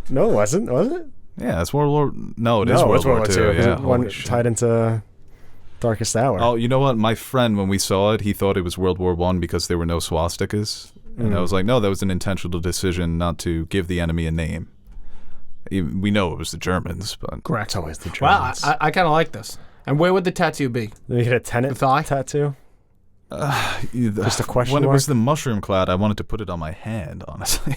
S2: No, it wasn't. Was it?
S3: Yeah, it's World War. No, it is World War Two. Yeah,
S2: one tied into Darkest Hour.
S3: Oh, you know what? My friend, when we saw it, he thought it was World War One because there were no swastikas, and I was like, no, that was an intentional decision not to give the enemy a name. We know it was the Germans, but
S1: correct.
S2: It's always the Germans.
S1: Wow, I kind of like this. And where would the tattoo be?
S2: You get a Tenet
S1: thigh
S2: tattoo? Just a question
S3: When
S2: mark?
S3: it was the mushroom cloud, I wanted to put it on my hand, honestly.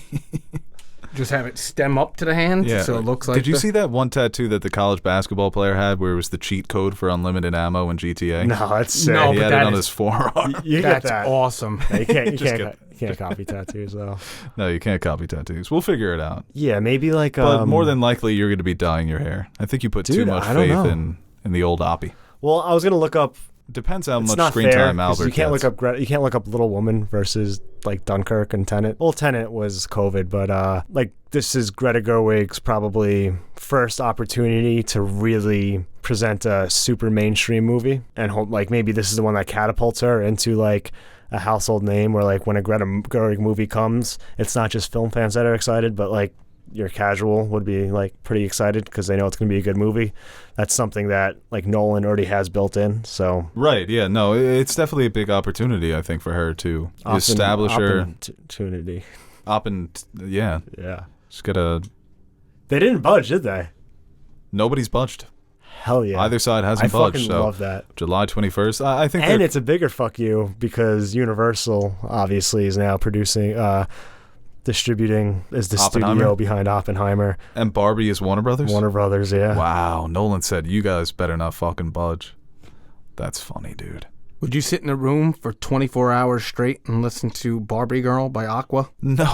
S1: Just have it stem up to the hand so it looks like...
S3: Did you see that one tattoo that the college basketball player had where it was the cheat code for unlimited ammo in GTA?
S2: No, that's sick.
S1: No,
S3: he
S1: but
S3: had it on his forearm.
S2: You
S1: That's
S2: get that.
S1: awesome.
S2: Yeah, you can't copy tattoos, though.
S3: No, you can't copy tattoos. We'll figure it out.
S2: Yeah, maybe like...
S3: But more than likely, you're going to be dyeing your hair. I think you put too much faith in the old Oppie.
S2: Well, I was going to look up...
S3: Depends how
S2: it's
S3: much
S2: not
S3: screen
S2: fair,
S3: time Albert
S2: you can't
S3: gets.
S2: you can't look up Little Woman versus like Dunkirk and Tenet. Well, Tenet was COVID, but like this is Greta Gerwig's probably first opportunity to really present a super mainstream movie, and hope like maybe this is the one that catapults her into like a household name. Where like when a Greta Gerwig movie comes, it's not just film fans that are excited, but like your casual would be like pretty excited because they know it's going to be a good movie. That's something that like Nolan already has built in. So
S3: right, yeah, no, it's definitely a big opportunity, I think, for her to establish her
S2: opportunity.
S3: Yeah. Just get a.
S2: They didn't budge, did they?
S3: Nobody's budged.
S2: Hell yeah.
S3: Either side hasn't
S2: budged. I
S3: fucking
S2: love that.
S3: July 21st. I think.
S2: And it's a bigger fuck you because Universal obviously is now distributing is the studio behind Oppenheimer.
S3: And Barbie is Warner Brothers?
S2: Warner Brothers, yeah.
S3: Wow. Nolan said, you guys better not fucking budge. That's funny, dude.
S1: Would you sit in a room for 24 hours straight and listen to Barbie Girl by Aqua?
S3: No.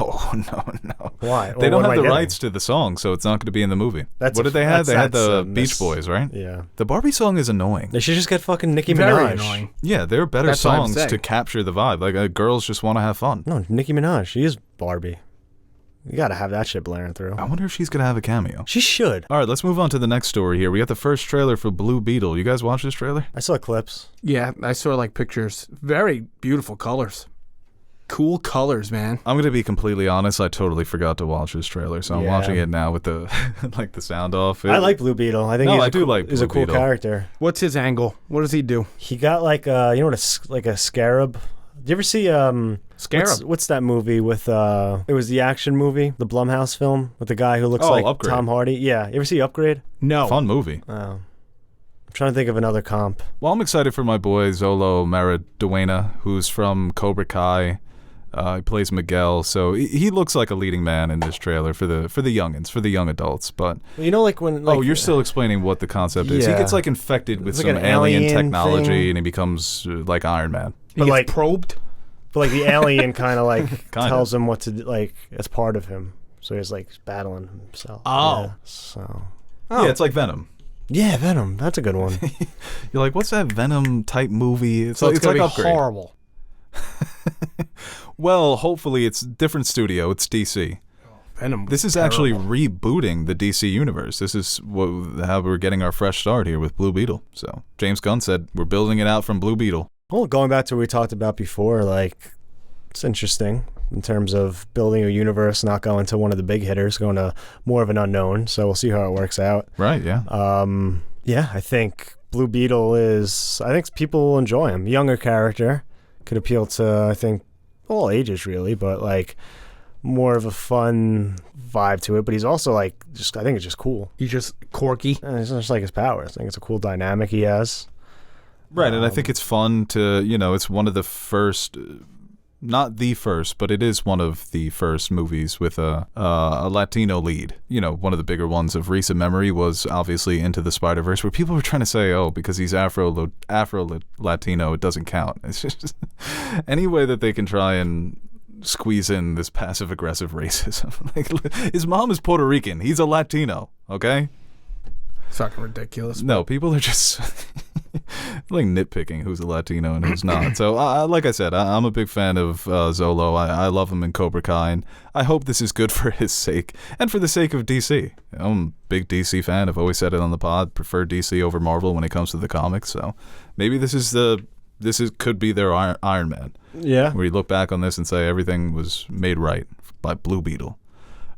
S2: Why?
S3: They don't have the rights to the song, so it's not going to be in the movie. What did they have? They had the Beach Boys, right?
S2: Yeah.
S3: The Barbie song is annoying.
S2: They should just get fucking Nicki Minaj.
S1: Very annoying.
S3: Yeah, there are better songs to capture the vibe. Like, girls just want to have fun.
S2: No, Nicki Minaj. She is Barbie. You gotta have that shit blaring through.
S3: I wonder if she's gonna have a cameo.
S2: She should.
S3: All right, let's move on to the next story here. We got the first trailer for Blue Beetle. You guys watch this trailer?
S2: I saw clips.
S1: Yeah, I saw like pictures. Very beautiful colors. Cool colors, man.
S3: I'm gonna be completely honest. I totally forgot to watch this trailer, so I'm watching it now with the like the sound off.
S2: I like Blue Beetle. I think he's a cool character.
S1: What's his angle? What does he do?
S2: He got like like a scarab. Do you ever see
S1: Scarab?
S2: What's that movie with it was the action movie, the Blumhouse film with the guy who looks like
S3: Upgrade.
S2: Tom Hardy? Yeah. You ever see Upgrade?
S1: No.
S3: Fun movie.
S2: Oh. I'm trying to think of another comp.
S3: Well, I'm excited for my boy Zolo Mariduena, who's from Cobra Kai. He plays Miguel, so he looks like a leading man in this trailer for the youngins, for the young adults. But
S2: You know, like when like,
S3: you're still explaining what the concept is. He
S2: Yeah.
S3: gets like infected with
S2: It's like
S3: some
S2: an
S3: alien
S2: alien
S3: technology,
S2: thing.
S3: and he becomes like Iron Man.
S1: He
S2: But
S1: gets
S2: like
S1: probed.
S2: But like the alien kind of like
S3: Kinda.
S2: tells him what to do, like as part of him. So he's like battling himself.
S1: Oh.
S2: Yeah, so
S3: Yeah, it's like Venom.
S2: yeah, Venom. That's a good one.
S3: You're like, what's that Venom type movie? It's
S1: So
S3: like,
S1: it's gonna
S3: like
S1: be
S3: Upgrade.
S1: horrible.
S3: Well, hopefully it's different studio. It's DC.
S1: Venom.
S3: This is actually rebooting the DC universe. This is how we're getting our fresh start here with Blue Beetle. So James Gunn said we're building it out from Blue Beetle.
S2: Well, going back to what we talked about before, like it's interesting in terms of building a universe, not going to one of the big hitters, going to more of an unknown. So we'll see how it works out.
S3: Right, yeah.
S2: Yeah, I think Blue Beetle I think people will enjoy him. Younger character, could appeal to, I think, all ages really, but like more of a fun vibe to it. But he's also like, I think it's just cool.
S1: He's just quirky.
S2: And it's just like his powers. I think it's a cool dynamic he has.
S3: Right, and I think it's fun to, it's one of the first, not the first, but it is one of the first movies with a Latino lead. One of the bigger ones of recent memory was obviously Into the Spider-Verse, where people were trying to say, because he's Afro-Latino, it doesn't count. It's just any way that they can try and squeeze in this passive-aggressive racism. Like, his mom is Puerto Rican. He's a Latino, okay?
S1: It's fucking ridiculous.
S3: No, people are just like nitpicking who's a Latino and who's not. So, like I said, I'm a big fan of Zolo. I love him in Cobra Kai, and I hope this is good for his sake and for the sake of DC. I'm a big DC fan. I've always said it on the pod. Prefer DC over Marvel when it comes to the comics. So maybe could be their Iron Man.
S2: Yeah.
S3: Where you look back on this and say everything was made right by Blue Beetle.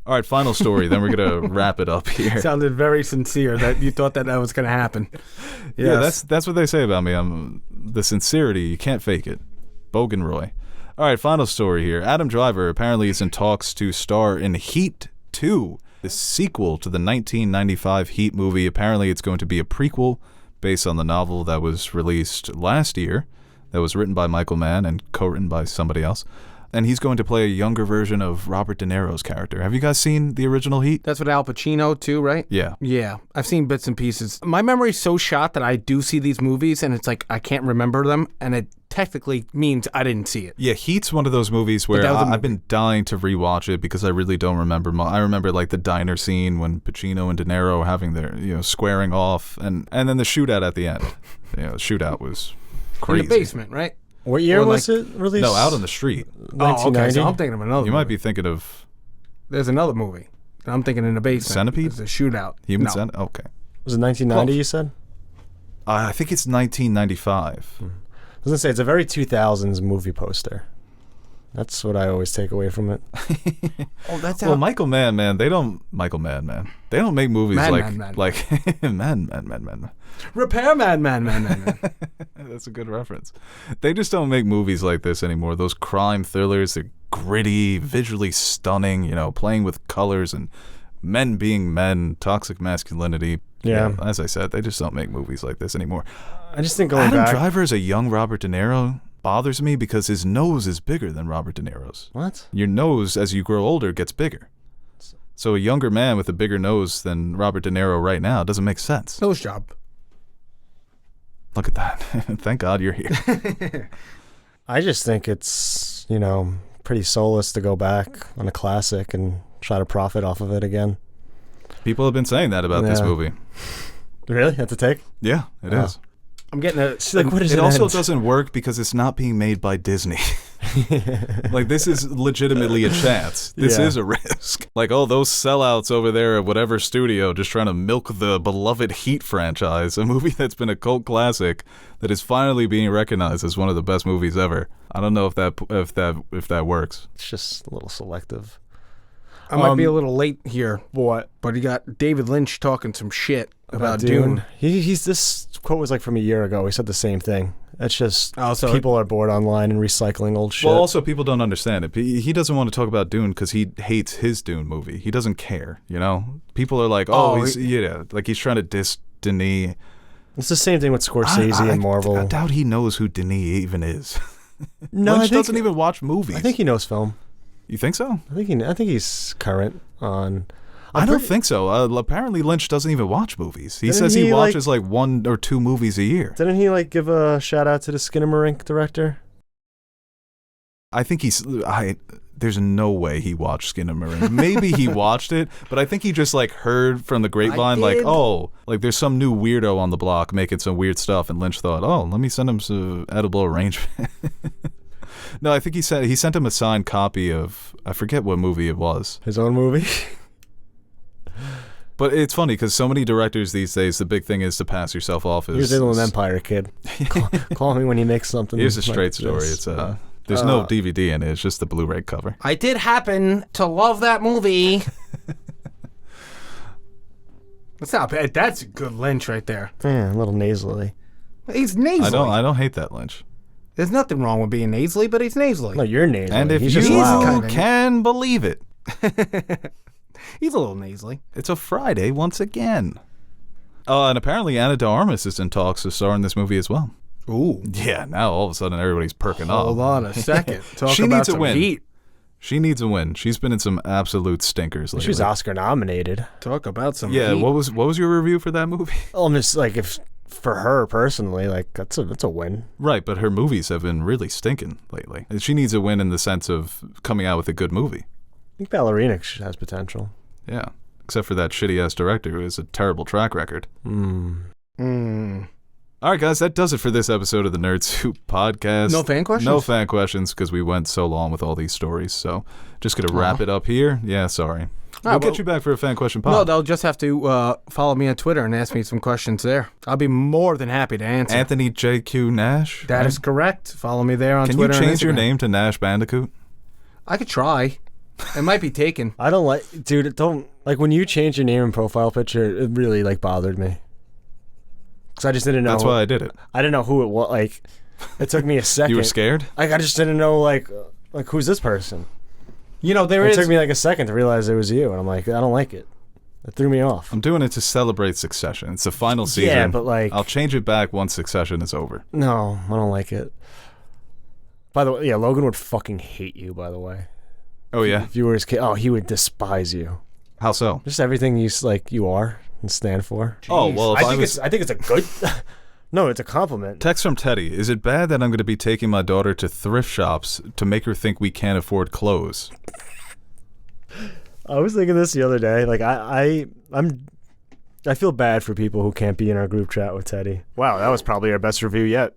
S3: All right, final story. Then we're gonna wrap it up here.
S1: Sounded very sincere that you thought that was going to happen.
S3: Yeah,
S1: Yes.
S3: that's what they say about me. I'm the sincerity. You can't fake it. Bogan Roy. All right, final story here. Adam Driver apparently is in talks to star in Heat 2, the sequel to the 1995 Heat movie. Apparently, it's going to be a prequel based on the novel that was released last year, that was written by Michael Mann and co-written by somebody else. And he's going to play a younger version of Robert De Niro's character. Have you guys seen the original Heat?
S1: That's with Al Pacino too, right?
S3: Yeah.
S1: Yeah, I've seen bits and pieces. My memory's so shot that I do see these movies and it's like I can't remember them, and it technically means I didn't see it.
S3: Yeah, Heat's one of those movies where
S1: that was a
S3: I've been dying to rewatch it because I really don't remember. I remember like the diner scene when Pacino and De Niro having their squaring off, and then the shootout at the end. The shootout was crazy.
S1: In the basement, right?
S2: What year
S1: Or,
S2: was
S1: like-
S2: it released?
S3: No, out on the street.
S1: Oh, okay.
S2: 1990.
S1: So I'm thinking of another.
S3: You might
S1: movie.
S3: be thinking of
S1: There's another movie. I'm thinking in the basement.
S3: Centipede?
S1: It's a shootout.
S3: Human
S1: No.
S3: Centipede. Okay.
S2: Was it 1990?
S1: Close.
S2: You said.
S3: I think it's 1995.
S2: I was gonna say it's a very 2000s movie poster. That's what I always take away from it.
S1: Oh, that's
S3: Well,
S1: how.
S3: Michael Mann, man, they don't make movies
S1: Man,
S3: like
S1: man, man.
S3: like man.
S1: Repairman, man.
S3: That's a good reference. They just don't make movies like this anymore. Those crime thrillers, they're gritty, visually stunning, playing with colors and men being men, toxic masculinity.
S2: Yeah.
S3: As I said, they just don't make movies like this anymore.
S2: I just think going
S3: Adam
S2: back.
S3: Driver is a young Robert De Niro bothers me because his nose is bigger than Robert De Niro's.
S2: What?
S3: Your nose, as you grow older, gets bigger. So a younger man with a bigger nose than Robert De Niro right now doesn't make sense.
S1: Nose job.
S3: Look at that. Thank God you're here.
S2: I just think it's pretty soulless to go back on a classic and try to profit off of it again.
S3: People have been saying that about this
S2: Yeah.
S3: movie.
S2: Really? That's a take?
S3: Yeah, it is.
S1: I'm getting a.
S2: Like, what is
S3: It also
S2: end?
S3: doesn't work because it's not being made by Disney. Like, this is legitimately a chance. This
S2: Yeah.
S3: is a risk. Like, those sellouts over there at whatever studio just trying to milk the beloved Heat franchise, a movie that's been a cult classic that is finally being recognized as one of the best movies ever. I don't know if that works.
S2: It's just a little selective.
S1: I might be a little late here,
S2: What?
S1: but you got David Lynch talking some shit about Dune.
S2: He's this quote was like from a year ago. He said the same thing. It's just
S1: Oh, so-
S2: people are bored online and recycling old shit.
S3: Well, also, people don't understand it. He doesn't want to talk about Dune because he hates his Dune movie. He doesn't care, People are like, like he's trying to diss Denis.
S2: It's the same thing with Scorsese and Marvel.
S3: I doubt he knows who Denis even is.
S2: No,
S3: Lynch doesn't even watch movies.
S2: I think he knows film.
S3: You think so?
S2: I think he's current on.
S3: I don't think so. Apparently, Lynch doesn't even watch movies. He
S2: Didn't
S3: says he
S2: he,
S3: watches like 1 or 2 movies a year.
S2: Didn't he give a shout out to the Skinamarink director?
S3: I think there's no way he watched Skinamarink. Maybe he watched it, but I think he just heard from the grapevine there's some new weirdo on the block making some weird stuff, and Lynch thought, oh, let me send him some edible arrangement. No, I think he sent him a signed copy of, I forget what movie it was.
S2: His own movie?
S3: But it's funny because so many directors these days, the big thing is to pass yourself off as...
S2: Here's Inland Empire, kid. Call me when you make something.
S3: Here's a straight story. It's there's no DVD in it. It's just the Blu-ray cover.
S1: I did happen to love that movie. That's not bad. That's good Lynch right there.
S2: Yeah, a little nasally.
S1: He's nasally.
S3: I don't hate that Lynch.
S1: There's nothing wrong with being nasally, but he's nasally.
S2: No, you're nasally.
S3: And if
S2: He's
S3: you
S2: just loud.
S3: can believe it,
S1: He's a little nasally.
S3: it's a Friday once again. And apparently Anna de Armas is in talks to star in this movie as well.
S1: Ooh.
S3: Yeah, now all of a sudden everybody's perking up.
S1: Hold on a second. Talk
S3: She
S1: about
S3: needs a
S1: some
S3: win.
S1: heat.
S3: She needs a win. She's been in some absolute stinkers lately.
S2: She was Oscar nominated.
S1: Talk about some
S3: Yeah,
S1: heat.
S3: what was your review for that movie?
S2: I'm just if for her personally, that's a win.
S3: Right, but her movies have been really stinking lately. And she needs a win in the sense of coming out with a good movie.
S2: I think Ballerina has potential.
S3: Yeah, except for that shitty-ass director who has a terrible track record. All right, guys, that does it for this episode of the Nerd Soup Podcast.
S1: No fan questions?
S3: No fan questions because we went so long with all these stories. So just going to wrap it up here. Yeah, sorry. We'll get you back for a fan question pod.
S1: No, they'll just have to follow me on Twitter and ask me some questions there. I'll be more than happy to answer.
S3: Anthony JQ Nash?
S1: That is correct. Follow me there on Twitter.
S3: Can you change your
S1: and Instagram.
S3: name to Nash Bandicoot?
S1: I could try. It might be taken.
S2: I don't dude, don't, when you change your name and profile picture, it really, bothered me. Because I just didn't know.
S3: That's why I did it.
S2: I didn't know who it was. It took me a second.
S3: You were scared?
S2: I just didn't know, who's this person?
S1: You know,
S2: It took me a second to realize it was you, and I'm I don't like it. It threw me off.
S3: I'm doing it to celebrate Succession. It's the final season.
S2: Yeah, but
S3: I'll change it back once Succession is over.
S2: No, I don't like it. By the way, yeah, Logan would fucking hate you, by the way.
S3: Oh, yeah?
S2: If you were his kid, he would despise you.
S3: How so?
S2: Just everything you are and stand for.
S3: Oh, well, if
S2: I think it's a good... No, it's a compliment.
S3: Text from Teddy. Is it bad that I'm going to be taking my daughter to thrift shops to make her think we can't afford clothes?
S2: I was thinking this the other day. I feel bad for people who can't be in our group chat with Teddy. Wow, that was probably our best review yet.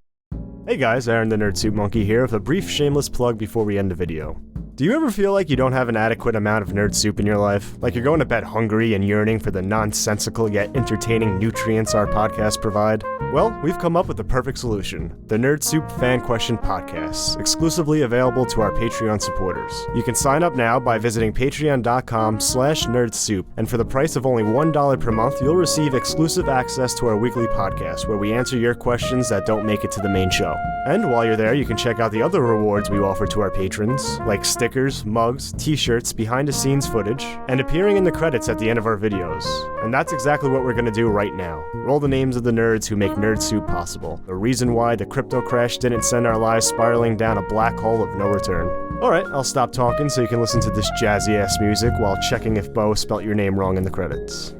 S2: Hey guys, Aaron the Nerd Soup Monkey here with a brief shameless plug before we end the video. Do you ever feel like you don't have an adequate amount of nerd soup in your life? Like you're going to bed hungry and yearning for the nonsensical yet entertaining nutrients our podcasts provide? Well, we've come up with the perfect solution. The Nerd Soup Fan Question Podcasts, exclusively available to our Patreon supporters. You can sign up now by visiting patreon.com/nerdsoup, and for the price of only $1 per month, you'll receive exclusive access to our weekly podcast, where we answer your questions that don't make it to the main show. And while you're there, you can check out the other rewards we offer to our patrons, like stickers, mugs, t-shirts, behind-the-scenes footage, and appearing in the credits at the end of our videos. And that's exactly what we're going to do right now. Roll the names of the nerds who make Nerd Soup possible. The reason why the crypto crash didn't send our lives spiraling down a black hole of no return. Alright, I'll stop talking so you can listen to this jazzy-ass music while checking if Bo spelt your name wrong in the credits.